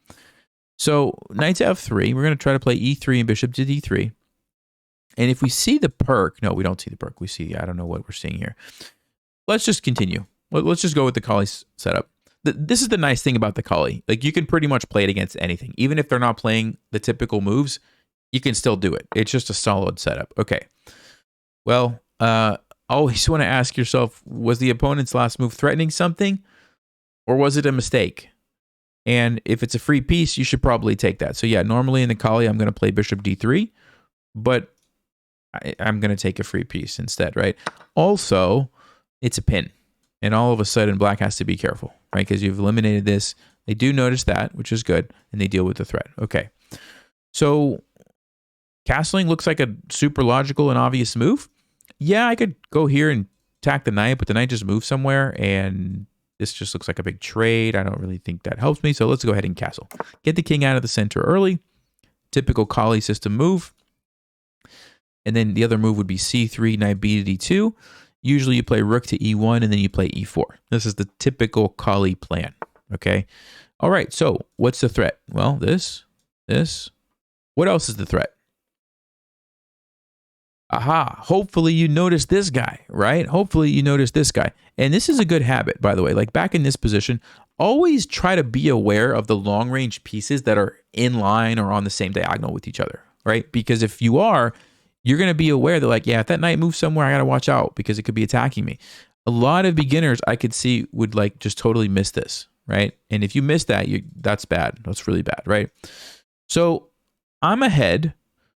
So knight to f3. We're going to try to play e3 and bishop to d3. And if we see the perk... No, we don't see the perk. We see... I don't know what we're seeing here. Let's just continue. Let's just go with the Colle setup. This is the nice thing about the Colle. Like, you can pretty much play it against anything. Even if they're not playing the typical moves, you can still do it. It's just a solid setup. Okay. Well, always want to ask yourself, was the opponent's last move threatening something? Or was it a mistake? And if it's a free piece, you should probably take that. So yeah, normally in the Colle, I'm going to play bishop d3. But I'm going to take a free piece instead, right? Also, it's a pin. And all of a sudden, black has to be careful, right? Because you've eliminated this. They do notice that, which is good. And they deal with the threat. Okay. So castling looks like a super logical and obvious move. Yeah, I could go here and attack the knight, but the knight just moves somewhere, and this just looks like a big trade. I don't really think that helps me, so let's go ahead and castle. Get the king out of the center early. Typical Colle system move. And then the other move would be c3, knight b to d2. Usually you play rook to e1, and then you play e4. This is the typical Colle plan, okay? All right, so what's the threat? Well, this. What else is the threat? Aha, hopefully you notice this guy, right? Hopefully you notice this guy. And this is a good habit, by the way. Like back in this position, always try to be aware of the long-range pieces that are in line or on the same diagonal with each other, right? Because if you are, you're going to be aware that like, yeah, if that knight moves somewhere, I got to watch out because it could be attacking me. A lot of beginners I could see would like just totally miss this, right? And if you miss that, that's bad. That's really bad, right? So I'm ahead.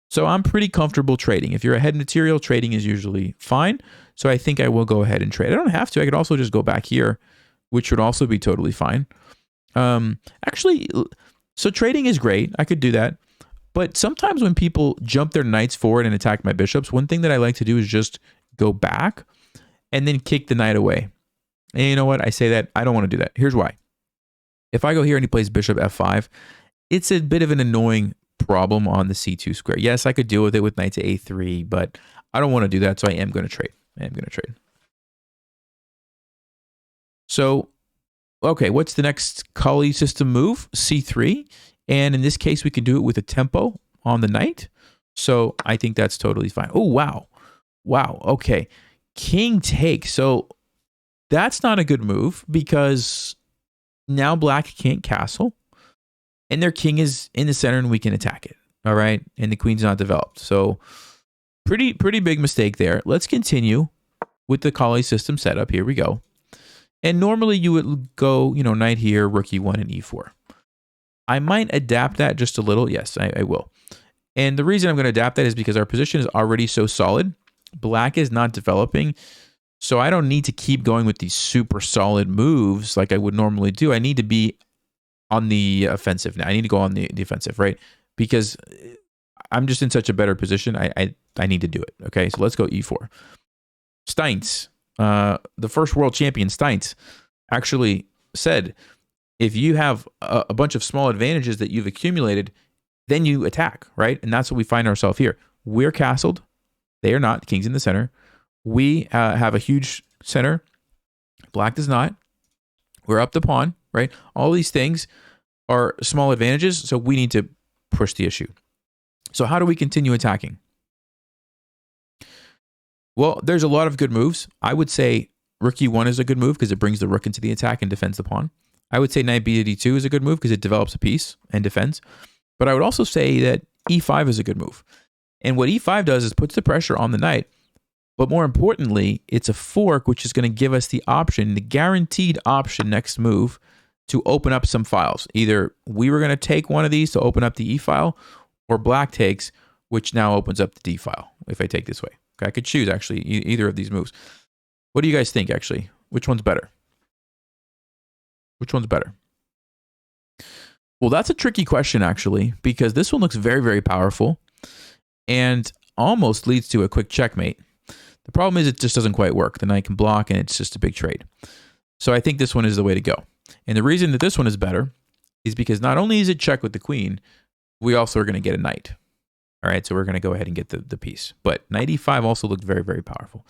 So I'm pretty comfortable trading. If you're ahead in material, trading is usually fine. So I think I will go ahead and trade. I don't have to. I could also just go back here, which would also be totally fine. Actually, so trading is great. I could do that. But sometimes when people jump their knights forward and attack my bishops, one thing that I like to do is just go back and then kick the knight away. And you know what? I say that. I don't want to do that. Here's why. If I go here and he plays bishop f5, it's a bit of an annoying problem on the c2 square. Yes, I could deal with it with knight to a3, but I don't want to do that, so I am going to trade. So, okay, what's the next Colle system move? c3. And in this case, we can do it with a tempo on the knight. So I think that's totally fine. Oh, wow. Wow, okay. King takes. So that's not a good move because now black can't castle. And their king is in the center and we can attack it. All right. And the queen's not developed. So pretty big mistake there. Let's continue with the Colle system setup. Here we go. And normally you would go, you know, knight here, rook e1 and e4. I might adapt that just a little. Yes, I will. And the reason I'm going to adapt that is because our position is already so solid. Black is not developing. So I don't need to keep going with these super solid moves like I would normally do. I need to be on the offensive now. I need to go on the offensive, right? Because I'm just in such a better position. I need to do it. Okay, so let's go e4. Steins, the first world champion Steins, actually said, if you have a bunch of small advantages that you've accumulated, then you attack, right? And that's what we find ourselves here. We're castled. They are not. The king's in the center. We have a huge center. Black does not. We're up the pawn, right? All these things are small advantages, so we need to push the issue. So how do we continue attacking? Well, there's a lot of good moves. I would say rook e1 is a good move because it brings the rook into the attack and defends the pawn. I would say knight b to d2 is a good move because it develops a piece and defends. But I would also say that e5 is a good move. And what e5 does is puts the pressure on the knight. But more importantly, it's a fork, which is going to give us the option, the guaranteed option next move to open up some files. Either we were going to take one of these to open up the E file, or black takes, which now opens up the D file, if I take this way. Okay, I could choose, actually, either of these moves. What do you guys think, actually? Which one's better? Which one's better? Well, that's a tricky question, actually, because this one looks very, very powerful and almost leads to a quick checkmate. The problem is it just doesn't quite work. The knight can block, and it's just a big trade. So I think this one is the way to go. And the reason that this one is better is because not only is it check with the queen, we also are going to get a knight. All right, so we're going to go ahead and get the piece. But knight e5 also looked very, very powerful.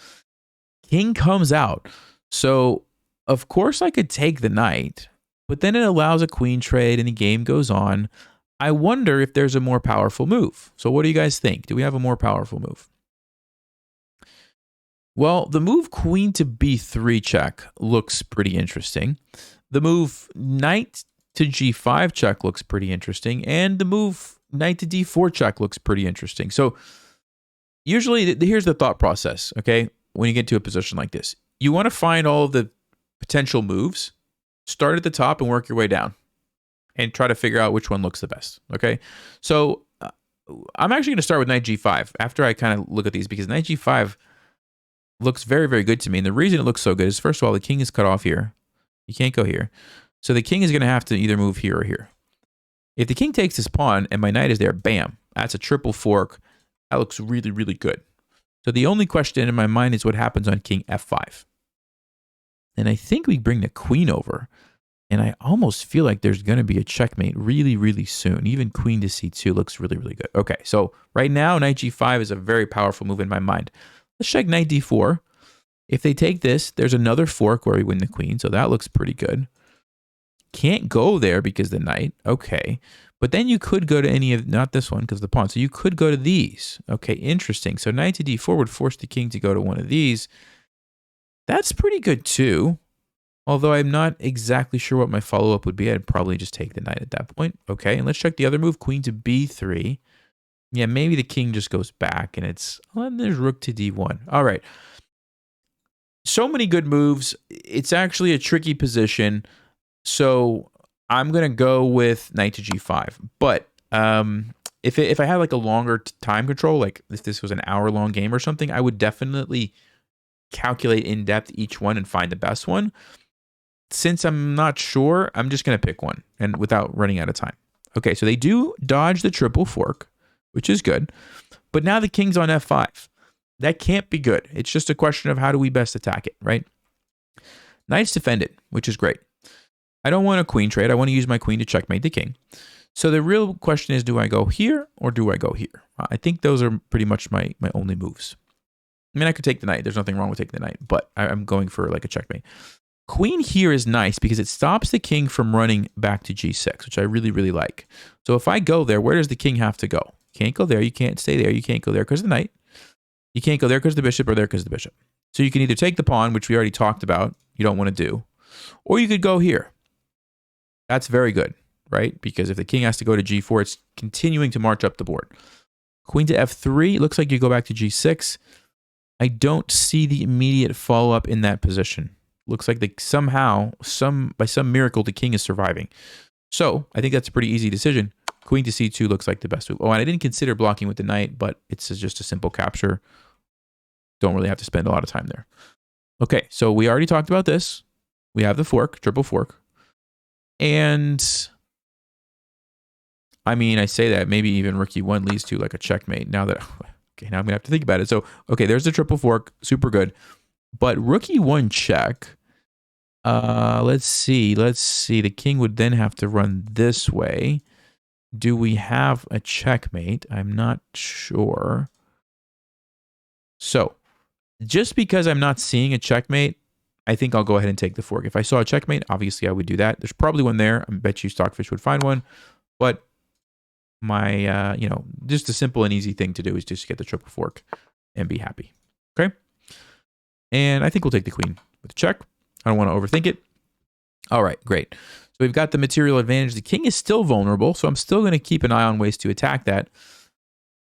King comes out. So, of course, I could take the knight, but then it allows a queen trade, and the game goes on. I wonder if there's a more powerful move. So what do you guys think? Do we have a more powerful move? Well, the move queen to b3 check looks pretty interesting. The move knight to g5 check looks pretty interesting. And the move knight to d4 check looks pretty interesting. So usually, here's the thought process, okay? When you get to a position like this, you want to find all of the potential moves, start at the top and work your way down and try to figure out which one looks the best, okay? So I'm actually going to start with knight g5 after I kind of look at these, because knight g5 looks very, very good to me. And the reason it looks so good is, first of all, the king is cut off here. You can't go here. So the king is going to have to either move here or here. If the king takes this pawn and my knight is there, bam, that's a triple fork. That looks really, really good. So the only question in my mind is what happens on king f5. And I think we bring the queen over. And I almost feel like there's going to be a checkmate really, really soon. Even queen to c2 looks really, really good. Okay, so right now, knight g5 is a very powerful move in my mind. Let's check knight d4. If they take this, there's another fork where we win the queen, so that looks pretty good. Can't go there because the knight. Okay, but then you could go to any of, not this one because the pawn. So you could go to these. Okay, interesting. So knight to d4 would force the king to go to one of these. That's pretty good too. Although I'm not exactly sure what my follow-up would be. I'd probably just take the knight at that point. Okay, and let's check the other move, queen to b3. Yeah, maybe the king just goes back and it's, well, and there's rook to d1. All right. So many good moves. It's actually a tricky position. So I'm going to go with knight to g5. But if I had like a longer time control, like if this was an hour-long game or something, I would definitely calculate in depth each one and find the best one. Since I'm not sure, I'm just going to pick one and without running out of time. Okay, so they do dodge the triple fork, which is good. But now the king's on f5. That can't be good. It's just a question of how do we best attack it, right? Knight's defended, which is great. I don't want a queen trade. I want to use my queen to checkmate the king. So the real question is, do I go here or do I go here? I think those are pretty much my only moves. I mean, I could take the knight. There's nothing wrong with taking the knight, but I'm going for like a checkmate. Queen here is nice because it stops the king from running back to g6, which I really, really like. So if I go there, where does the king have to go? You can't go there. You can't stay there. You can't go there because of the knight. You can't go there because of the bishop or there because of the bishop. So you can either take the pawn, which we already talked about, you don't want to do, or you could go here. That's very good, right? Because if the king has to go to g4, it's continuing to march up the board. Queen to f3, looks like you go back to g6. I don't see the immediate follow-up in that position. Looks like somehow, by some miracle, the king is surviving. So I think that's a pretty easy decision. Queen to c2 looks like the best move. Oh, and I didn't consider blocking with the knight, but it's just a simple capture. Don't really have to spend a lot of time there. Okay, so we already talked about this. We have the fork, triple fork. And I mean, I say that maybe even rook e1 leads to like a checkmate. Now that, okay, now I'm gonna have to think about it. So, okay, there's the triple fork, super good. But rook e1 check. Let's see. The king would then have to run this way. Do we have a checkmate? I'm not sure. So, just because I'm not seeing a checkmate, I think I'll go ahead and take the fork. If I saw a checkmate, obviously I would do that. There's probably one there. I bet you Stockfish would find one. But my, just a simple and easy thing to do is just get the triple fork and be happy. Okay? And I think we'll take the queen with a check. I don't want to overthink it. All right, great. So we've got the material advantage. The king is still vulnerable, so I'm still going to keep an eye on ways to attack that.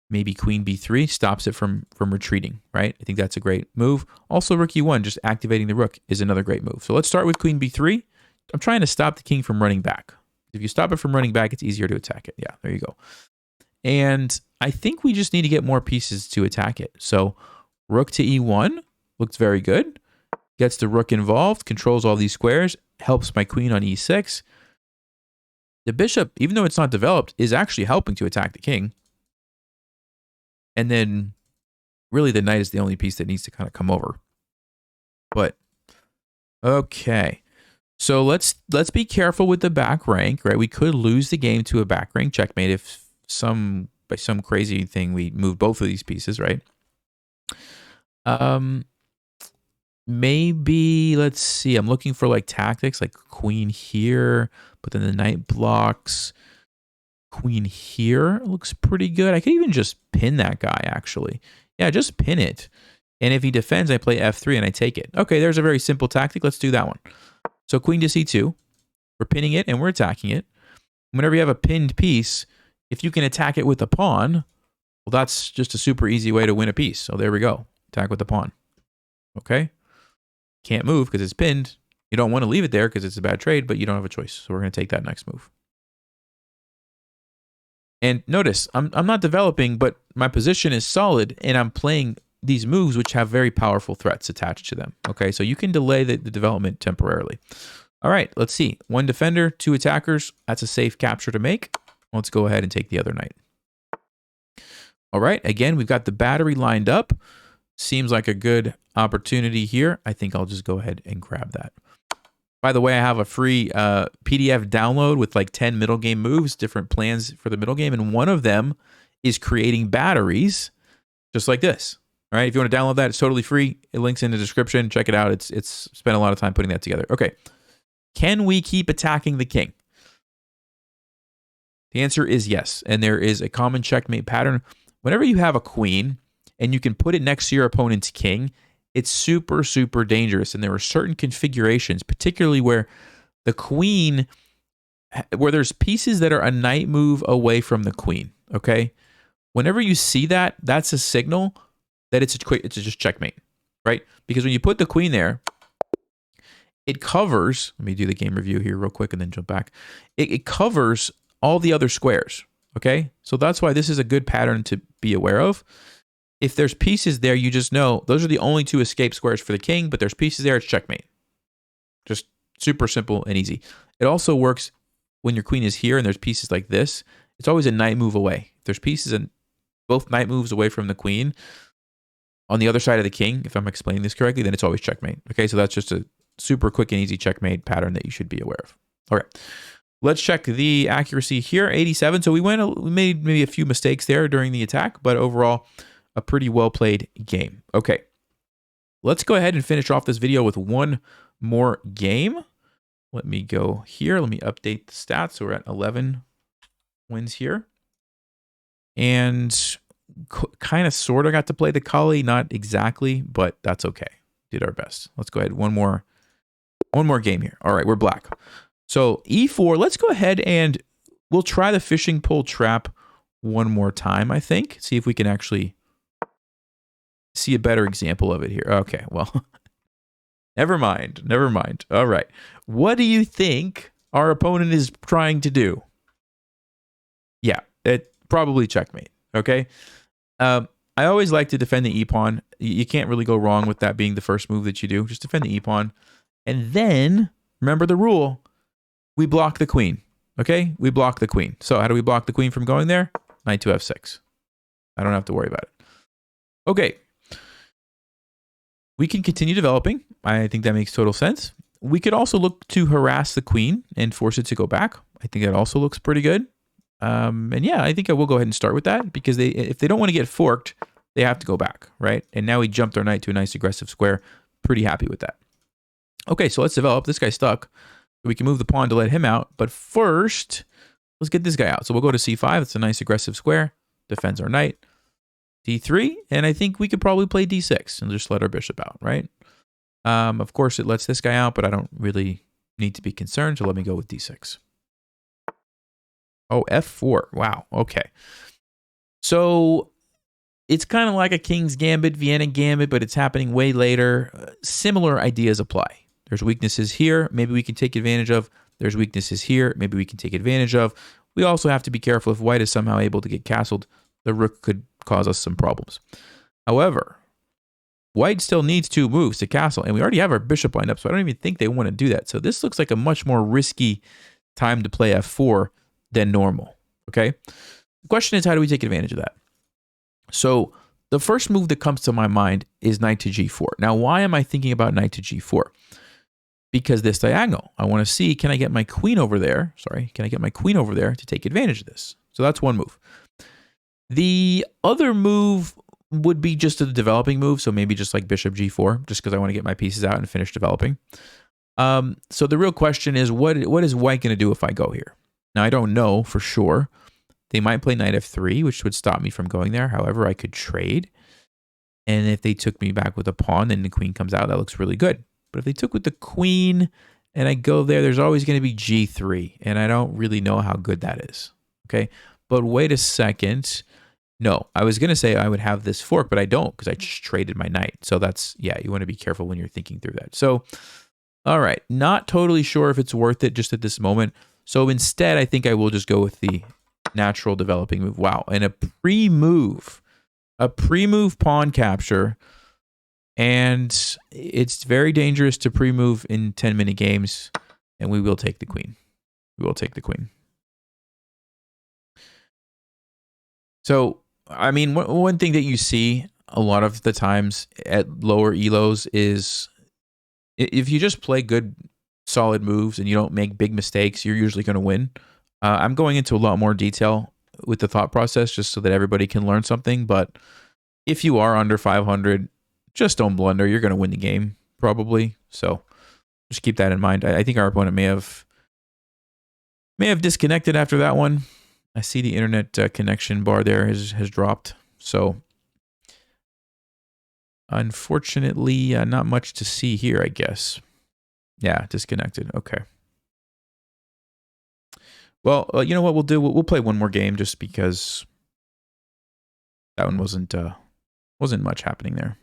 Maybe queen b3 stops it from retreating, right? I think that's a great move. Also, rook e1, just activating the rook is another great move. So let's start with queen b3. I'm trying to stop the king from running back. If you stop it from running back, it's easier to attack it. Yeah, there you go. And I think we just need to get more pieces to attack it. So rook to e1 looks very good. Gets the rook involved, controls all these squares, helps my queen on e6. The bishop, even though it's not developed, is actually helping to attack the king. And then really the knight is the only piece that needs to kind of come over. But okay. So let's be careful with the back rank, right? We could lose the game to a back rank checkmate if by some crazy thing we move both of these pieces, right? Maybe, let's see. I'm looking for like tactics like queen here, but then the knight blocks. Queen here looks pretty good. I could even just pin that guy, actually. Yeah, just pin it. And if he defends, I play f3 and I take it. Okay, there's a very simple tactic. Let's do that one. So queen to c2. We're pinning it and we're attacking it. Whenever you have a pinned piece, if you can attack it with a pawn, well, that's just a super easy way to win a piece. So there we go. Attack with the pawn. Okay? Can't move because it's pinned. You don't want to leave it there because it's a bad trade, but you don't have a choice. So we're going to take that next move. And notice, I'm not developing, but my position is solid, and I'm playing these moves which have very powerful threats attached to them. Okay, so you can delay the development temporarily. All right, let's see. One defender, two attackers. That's a safe capture to make. Let's go ahead and take the other knight. All right, again, we've got the battery lined up. Seems like a good opportunity here. I think I'll just go ahead and grab that. By the way, I have a free PDF download with like 10 middle game moves, different plans for the middle game. And one of them is creating batteries just like this. All right. If you want to download that, it's totally free. It links in the description. Check it out. It's spent a lot of time putting that together. Okay. Can we keep attacking the king? The answer is yes. And there is a common checkmate pattern. Whenever you have a queen and you can put it next to your opponent's king, it's super, super dangerous. And there are certain configurations, particularly where the queen, where there's pieces that are a knight move away from the queen, okay? Whenever you see that, that's a signal that it's just checkmate, right? Because when you put the queen there, it covers, let me do the game review here real quick and then jump back. It covers all the other squares, okay? So that's why this is a good pattern to be aware of. If there's pieces there, you just know those are the only two escape squares for the king, but there's pieces there, it's checkmate. Just super simple and easy. It also works when your queen is here and there's pieces like this. It's always a knight move away. If there's pieces and both knight moves away from the queen on the other side of the king, if I'm explaining this correctly, then it's always checkmate. Okay, so that's just a super quick and easy checkmate pattern that you should be aware of. All right, let's check the accuracy here, 87. So we made maybe a few mistakes there during the attack, but overall, a pretty well played game. Okay, let's go ahead and finish off this video with one more game. Let me go here. Let me update the stats. So we're at 11 wins here. And kind of sort of got to play the Colle, not exactly, but that's okay. Did our best. Let's go ahead. One more game here. All right, we're black. So E4, let's go ahead and we'll try the fishing pole trap one more time, I think. See if we can actually see a better example of it here. Okay, well, never mind. All right. What do you think our opponent is trying to do? Yeah, it probably checkmate. Okay. I always like to defend the e-pawn. You can't really go wrong with that being the first move that you do. Just defend the e-pawn. And then, remember the rule, we block the queen. Okay? We block the queen. So how do we block the queen from going there? Knight to f6. I don't have to worry about it. Okay. We can continue developing. I think that makes total sense. We could also look to harass the queen and force it to go back. I think that also looks pretty good. And yeah, I think I will go ahead and start with that because if they don't want to get forked, they have to go back, right? And now we jumped our knight to a nice aggressive square. Pretty happy with that. Okay, so let's develop. This guy's stuck. We can move the pawn to let him out. But first, let's get this guy out. So we'll go to c5. It's a nice aggressive square. Defends our knight. d3. And I think we could probably play d6 and just let our bishop out, right? Of course, it lets this guy out, but I don't really need to be concerned. So let me go with d6. Oh, f4. Wow. Okay. So it's kind of like a King's Gambit, Vienna Gambit, but it's happening way later. Similar ideas apply. There's weaknesses here. Maybe we can take advantage of. There's weaknesses here. Maybe we can take advantage of. We also have to be careful if white is somehow able to get castled. The rook could cause us some problems. However, white still needs two moves to castle, and we already have our bishop lined up, so I don't even think they want to do that. So this looks like a much more risky time to play f4 than normal, okay? The question is, how do we take advantage of that? So the first move that comes to my mind is knight to g4. Now, why am I thinking about knight to g4? Because this diagonal, I want to see, can I get my queen over there? Sorry, can I get my queen over there to take advantage of this? So that's one move. The other move would be just a developing move, so maybe just like bishop g4, just because I want to get my pieces out and finish developing. So the real question is, what is white going to do if I go here? Now, I don't know for sure. They might play knight f3, which would stop me from going there. However, I could trade. And if they took me back with a pawn, then the queen comes out. That looks really good. But if they took with the queen and I go there, there's always going to be g3. And I don't really know how good that is. Okay. But wait a second. No, I was going to say I would have this fork, but I don't because I just traded my knight. So that's, yeah, you want to be careful when you're thinking through that. So, all right. Not totally sure if it's worth it just at this moment. So instead, I think I will just go with the natural developing move. Wow. And a pre-move pawn capture. And it's very dangerous to pre-move in 10-minute games. And we will take the queen. We will take the queen. So, I mean, one thing that you see a lot of the times at lower elos is if you just play good, solid moves and you don't make big mistakes, you're usually going to win. I'm going into a lot more detail with the thought process just so that everybody can learn something. But if you are under 500, just don't blunder. You're going to win the game, probably. So just keep that in mind. I think our opponent may have disconnected after that one. I see the internet connection bar there has dropped. So unfortunately, not much to see here, I guess. Yeah, disconnected. Okay. Well, you know what we'll do? We'll play one more game just because that one wasn't much happening there.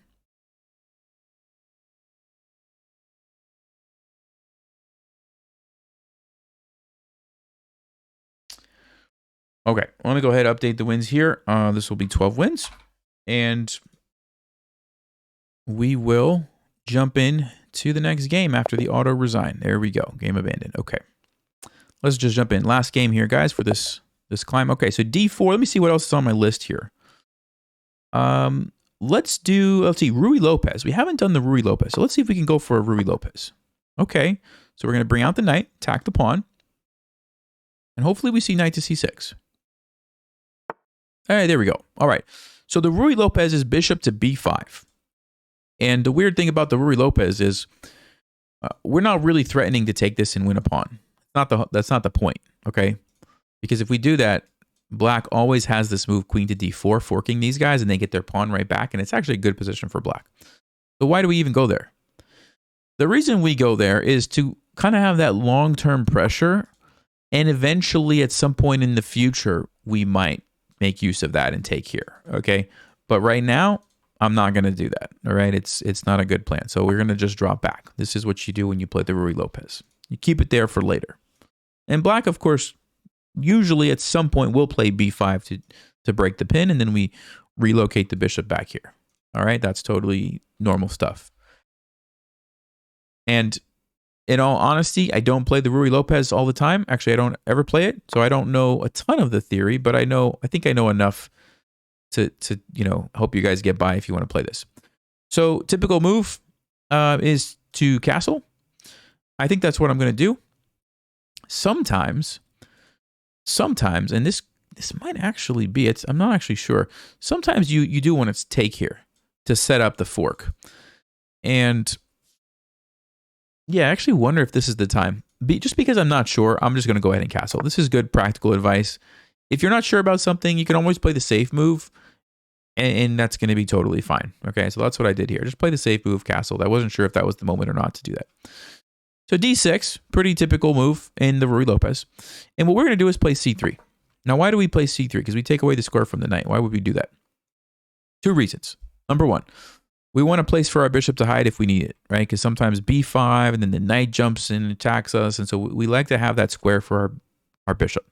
Okay, I want to go ahead and update the wins here. This will be 12 wins. And we will jump in to the next game after the auto resign. There we go. Game abandoned. Okay. Let's just jump in. Last game here, guys, for this climb. Okay, so D4. Let me see what else is on my list here. Let's see, Ruy Lopez. We haven't done the Ruy Lopez. So let's see if we can go for a Ruy Lopez. Okay, so we're going to bring out the knight, attack the pawn. And hopefully we see knight to C6. All right, there we go. All right, so the Ruy Lopez is bishop to B5. And the weird thing about the Ruy Lopez is we're not really threatening to take this and win a pawn. That's not the point, okay? Because if we do that, black always has this move queen to D4, forking these guys, and they get their pawn right back, and it's actually a good position for black. So why do we even go there? The reason we go there is to kind of have that long-term pressure, and eventually at some point in the future, we might make use of that and take here, okay? But right now, I'm not going to do that, all right? It's not a good plan. So we're going to just drop back. This is what you do when you play the Ruy Lopez. You keep it there for later. And black, of course, usually at some point will play B5 to break the pin, and then we relocate the bishop back here. All right, that's totally normal stuff. And in all honesty, I don't play the Ruy Lopez all the time. Actually, I don't ever play it, so I don't know a ton of the theory, but I think I know enough to help you guys get by if you want to play this. So typical move is to castle. I think that's what I'm going to do. Sometimes, and this might actually be it. I'm not actually sure. Sometimes you do want to take here to set up the fork. And yeah, I actually wonder if this is the time. Just because I'm not sure, I'm just going to go ahead and castle. This is good practical advice. If you're not sure about something, you can always play the safe move, and that's going to be totally fine. Okay, so that's what I did here. Just play the safe move, castle. I wasn't sure if that was the moment or not to do that. So D6, pretty typical move in the Ruy Lopez. And what we're going to do is play C3. Now, why do we play C3? Because we take away the square from the knight. Why would we do that? Two reasons. Number one, we want a place for our bishop to hide if we need it, right? Because sometimes B5 and then the knight jumps in and attacks us. And so we like to have that square for our bishop.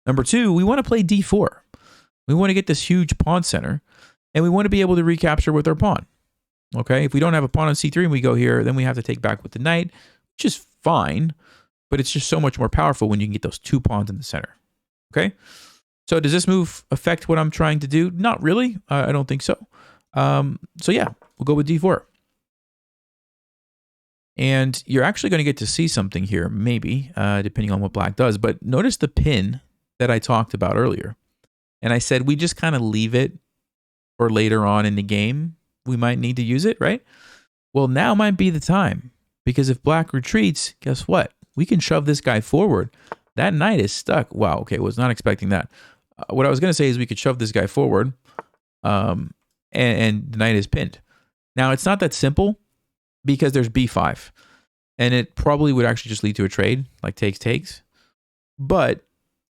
Number two, we want to play D4. We want to get this huge pawn center, and we want to be able to recapture with our pawn. Okay, if we don't have a pawn on C3 and we go here, then we have to take back with the knight, which is fine, but it's just so much more powerful when you can get those two pawns in the center. Okay, so does this move affect what I'm trying to do? Not really. I don't think so. So yeah, we'll go with D4. And you're actually going to get to see something here, maybe, depending on what black does. But notice the pin that I talked about earlier. And I said we just kind of leave it for later on in the game. We might need to use it, right? Well, now might be the time. Because if black retreats, guess what? We can shove this guy forward. That knight is stuck. Wow, okay, was not expecting that. What I was going to say is we could shove this guy forward, and the knight is pinned. Now, it's not that simple because there's B5. And it probably would actually just lead to a trade, like takes. But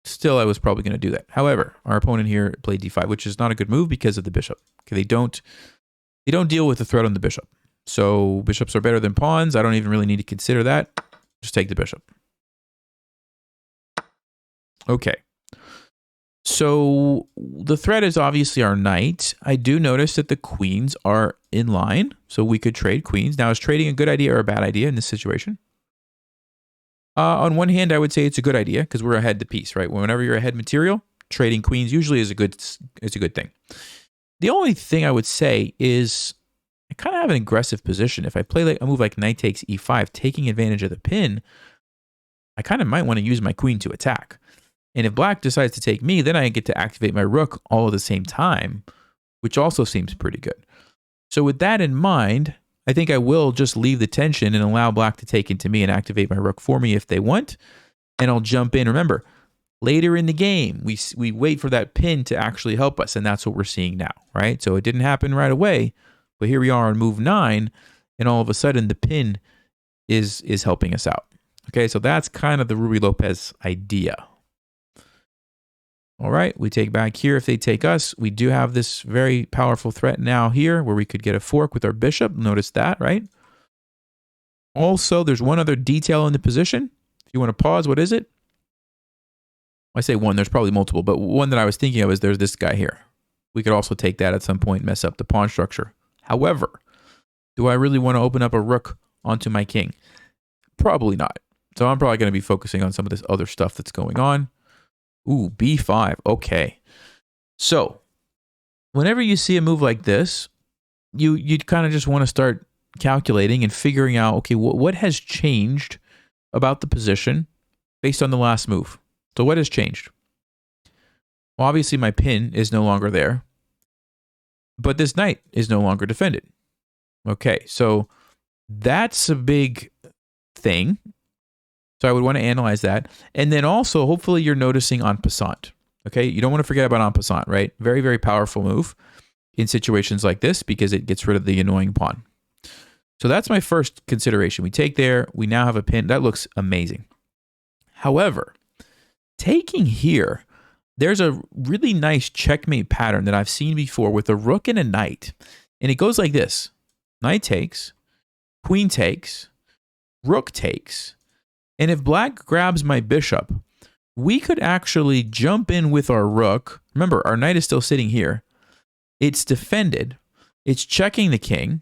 still, I was probably going to do that. However, our opponent here played D5, which is not a good move because of the bishop. Okay, they don't deal with the threat on the bishop. So bishops are better than pawns. I don't even really need to consider that. Just take the bishop. Okay. So the threat is obviously our knight. I do notice that the queens are in line. So we could trade queens. Now, is trading a good idea or a bad idea in this situation? On one hand, I would say it's a good idea because we're ahead the piece, right? Whenever you're ahead material, trading queens usually is a good thing. The only thing I would say is I kind of have an aggressive position. If I play like a move like knight takes e5, taking advantage of the pin, I kind of might want to use my queen to attack. And if black decides to take me, then I get to activate my rook all at the same time, which also seems pretty good. So with that in mind, I think I will just leave the tension and allow black to take into me and activate my rook for me if they want. And I'll jump in. Remember, later in the game, we wait for that pin to actually help us, and that's what we're seeing now, right? So it didn't happen right away, but here we are on move 9, and all of a sudden the pin is helping us out. Okay, so that's kind of the Ruy Lopez idea. All right, we take back here. If they take us, we do have this very powerful threat now here where we could get a fork with our bishop. Notice that, right? Also, there's one other detail in the position. If you want to pause, what is it? I say one, there's probably multiple, but one that I was thinking of is there's this guy here. We could also take that at some point, mess up the pawn structure. However, do I really want to open up a rook onto my king? Probably not. So I'm probably going to be focusing on some of this other stuff that's going on. Ooh, b5. Okay. So whenever you see a move like this, you'd kind of just want to start calculating and figuring out, okay, what has changed about the position based on the last move? So what has changed? Well, obviously my pin is no longer there, but this knight is no longer defended. Okay, so that's a big thing. So I would want to analyze that. And then also, hopefully you're noticing en passant. Okay, you don't want to forget about en passant, right? Very, very powerful move in situations like this because it gets rid of the annoying pawn. So that's my first consideration. We take there, we now have a pin. That looks amazing. However, taking here, there's a really nice checkmate pattern that I've seen before with a rook and a knight. And it goes like this. Knight takes, queen takes, rook takes. And if black grabs my bishop, we could actually jump in with our rook. Remember, our knight is still sitting here. It's defended. It's checking the king.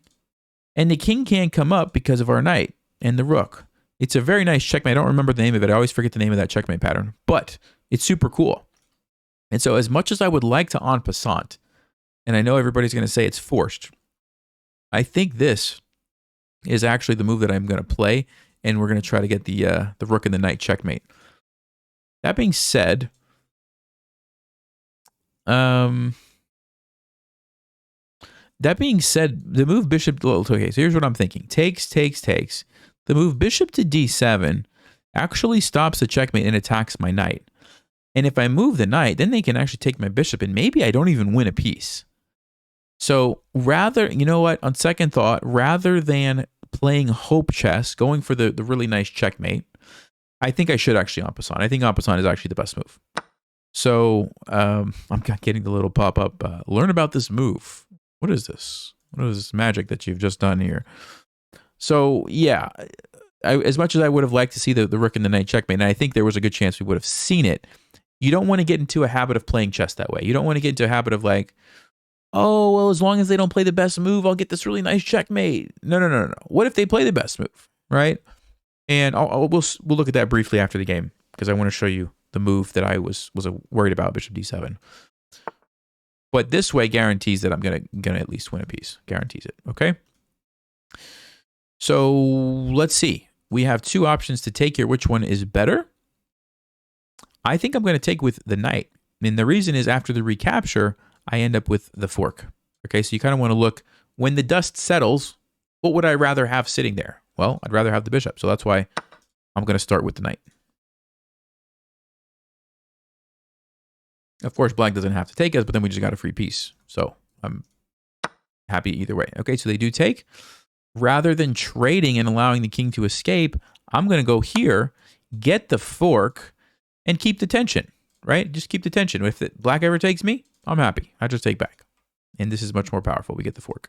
And the king can't come up because of our knight and the rook. It's a very nice checkmate. I don't remember the name of it. I always forget the name of that checkmate pattern. But it's super cool. And so as much as I would like to en passant, and I know everybody's going to say it's forced, I think this is actually the move that I'm going to play. And we're going to try to get the rook and the knight checkmate. That being said, the move bishop, okay, so here's what I'm thinking. Takes. The move bishop to d7 actually stops the checkmate and attacks my knight. And if I move the knight, then they can actually take my bishop, and maybe I don't even win a piece. So rather, you know what, on second thought, rather than playing hope chess, going for the really nice checkmate, I think I should actually en passant. I think en passant is actually the best move. So I'm getting the little pop-up, learn about this move. What is this? What is this magic that you've just done here? So yeah, as much as I would have liked to see the rook and the knight checkmate, and I think there was a good chance we would have seen it, you don't want to get into a habit of playing chess that way. You don't want to get into a habit of like, oh, well, as long as they don't play the best move, I'll get this really nice checkmate. No. What if they play the best move, right? And we'll look at that briefly after the game because I want to show you the move that I was worried about, bishop d7. But this way guarantees that I'm gonna at least win a piece. Guarantees it, okay? So let's see. We have two options to take here. Which one is better? I think I'm going to take with the knight. And the reason is after the recapture, I end up with the fork. Okay, so you kind of want to look, when the dust settles, what would I rather have sitting there? Well, I'd rather have the bishop. So that's why I'm going to start with the knight. Of course, black doesn't have to take us, but then we just got a free piece. So I'm happy either way. Okay, so they do take. Rather than trading and allowing the king to escape, I'm going to go here, get the fork, and keep the tension, right? Just keep the tension. If black ever takes me, I'm happy. I just take back. And this is much more powerful. We get the fork.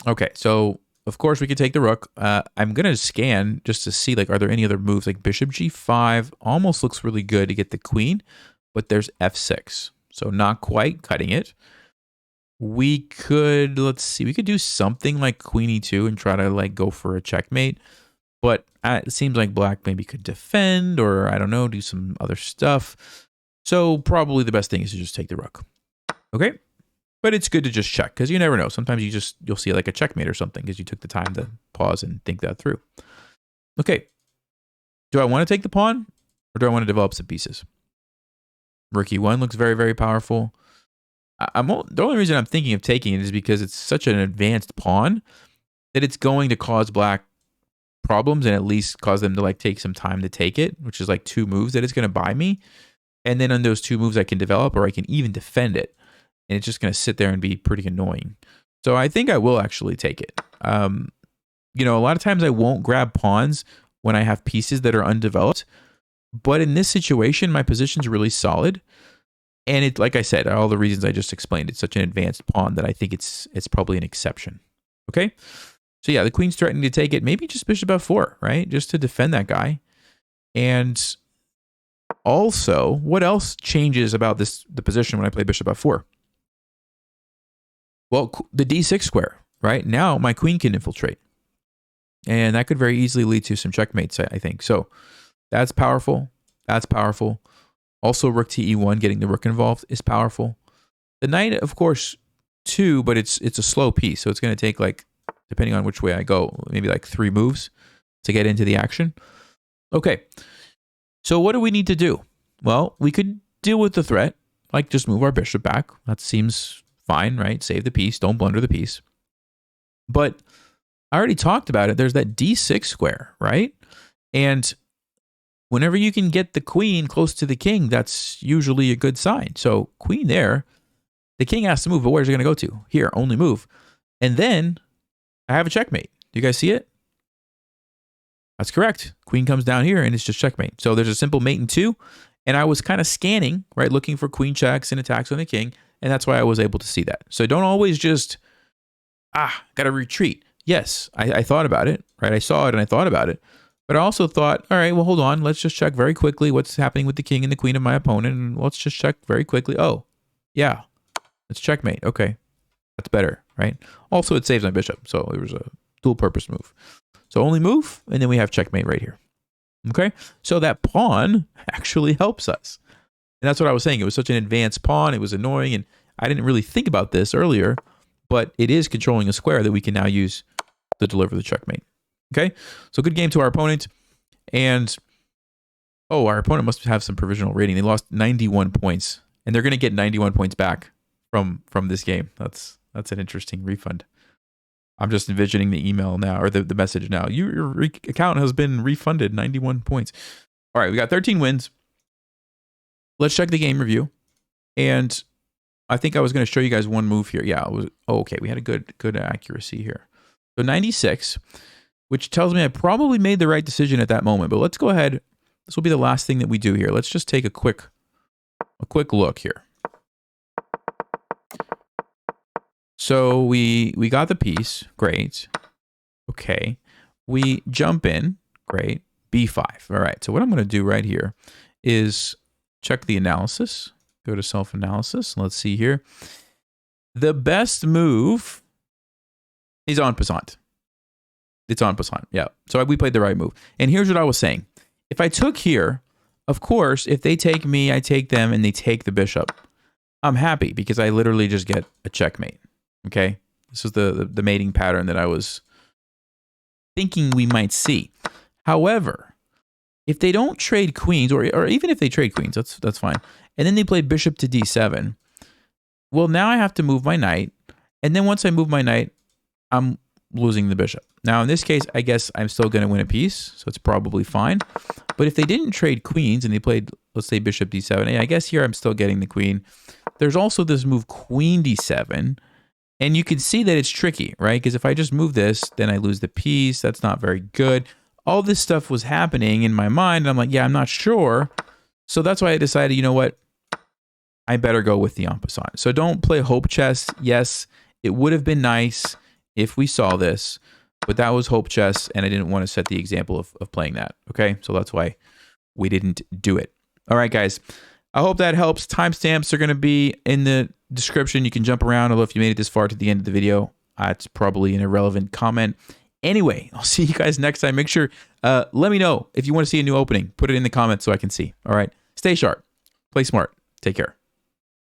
Okay, so of course we could take the rook. I'm going to scan just to see, like, are there any other moves? Like bishop g5 almost looks really good to get the queen, but there's f6. So not quite cutting it. We could, let's see, we could do something like queen e2 and try to like go for a checkmate. But it seems like black maybe could defend or, I don't know, do some other stuff. So probably the best thing is to just take the rook. Okay? But it's good to just check, because you never know. Sometimes you'll see like a checkmate or something because you took the time to pause and think that through. Okay. Do I want to take the pawn, or do I want to develop some pieces? Rook E1 looks very, very powerful. The only reason I'm thinking of taking it is because it's such an advanced pawn that it's going to cause black problems, and at least cause them to like take some time to take it, which is like 2 moves that it's going to buy me. And then on those 2 moves I can develop, or I can even defend it. And it's just going to sit there and be pretty annoying. So I think I will actually take it. You know, a lot of times I won't grab pawns when I have pieces that are undeveloped. But in this situation, my position's really solid. And it, like I said, all the reasons I just explained, it's such an advanced pawn that I think it's probably an exception. Okay? So yeah, the queen's threatening to take it. Maybe just bishop f4, right? Just to defend that guy. And also, what else changes about the position when I play bishop f4? Well, the d6 square, right? Now my queen can infiltrate. And that could very easily lead to some checkmates, I think. So that's powerful. That's powerful. Also, rook to e1, getting the rook involved is powerful. The knight, of course, too, but it's a slow piece. So it's going to take, like, depending on which way I go, maybe like 3 moves to get into the action. Okay. So what do we need to do? Well, we could deal with the threat, like just move our bishop back. That seems fine, right? Save the piece. Don't blunder the piece. But I already talked about it. There's that d6 square, right? And whenever you can get the queen close to the king, that's usually a good sign. So queen there, the king has to move, but where's it going to go to? Here, only move. And then I have a checkmate. Do you guys see it? That's correct. Queen comes down here and it's just checkmate. So there's a simple mate in 2. And I was kind of scanning, right? Looking for queen checks and attacks on the king. And that's why I was able to see that. So don't always just, got to retreat. Yes, I thought about it, right? I saw it and I thought about it. But I also thought, all right, well, hold on. Let's just check very quickly what's happening with the king and the queen of my opponent. And let's just check very quickly. Oh, yeah, it's checkmate. Okay, that's better, right? Also, it saves my bishop. So it was a dual purpose move. So only move, and then we have checkmate right here. Okay, so that pawn actually helps us. And that's what I was saying. It was such an advanced pawn. It was annoying. And I didn't really think about this earlier, but it is controlling a square that we can now use to deliver the checkmate. Okay, so good game to our opponent. And, our opponent must have some provisional rating. They lost 91 points, and they're going to get 91 points back from this game. That's an interesting refund. I'm just envisioning the email now, or the message now. Your account has been refunded 91 points. All right, we got 13 wins. Let's check the game review. And I think I was going to show you guys one move here. Yeah, it was, okay, we had a good accuracy here. So 96, which tells me I probably made the right decision at that moment. But let's go ahead. This will be the last thing that we do here. Let's just take a quick look here. So we got the piece. Great. Okay. We jump in. Great. B5. All right. So what I'm going to do right here is check the analysis. Go to self-analysis. Let's see here. The best move is en passant. It's en passant. Yeah. So we played the right move. And here's what I was saying. If I took here, of course, if they take me, I take them, and they take the bishop, I'm happy because I literally just get a checkmate. Okay? This is the mating pattern that I was thinking we might see. However, if they don't trade queens, or even if they trade queens, that's fine, and then they play bishop to d7, well, now I have to move my knight, and then once I move my knight, I'm losing the bishop. Now, in this case, I guess I'm still going to win a piece, so it's probably fine. But if they didn't trade queens and they played, let's say, bishop d7, I guess here I'm still getting the queen. There's also this move queen d7, and you can see that it's tricky, right? Because if I just move this, then I lose the piece. That's not very good. All this stuff was happening in my mind, and I'm like, yeah, I'm not sure. So that's why I decided, you know what? I better go with the en passant. So don't play hope chess. Yes, it would have been nice if we saw this, but that was hope chess, and I didn't want to set the example of playing that, okay? So that's why we didn't do it. All right, guys. I hope that helps. Timestamps are going to be in the description. You can jump around, although if you made it this far to the end of the video, it's probably an irrelevant comment. Anyway, I'll see you guys next time. Make sure, let me know if you want to see a new opening. Put it in the comments so I can see. All right? Stay sharp. Play smart. Take care.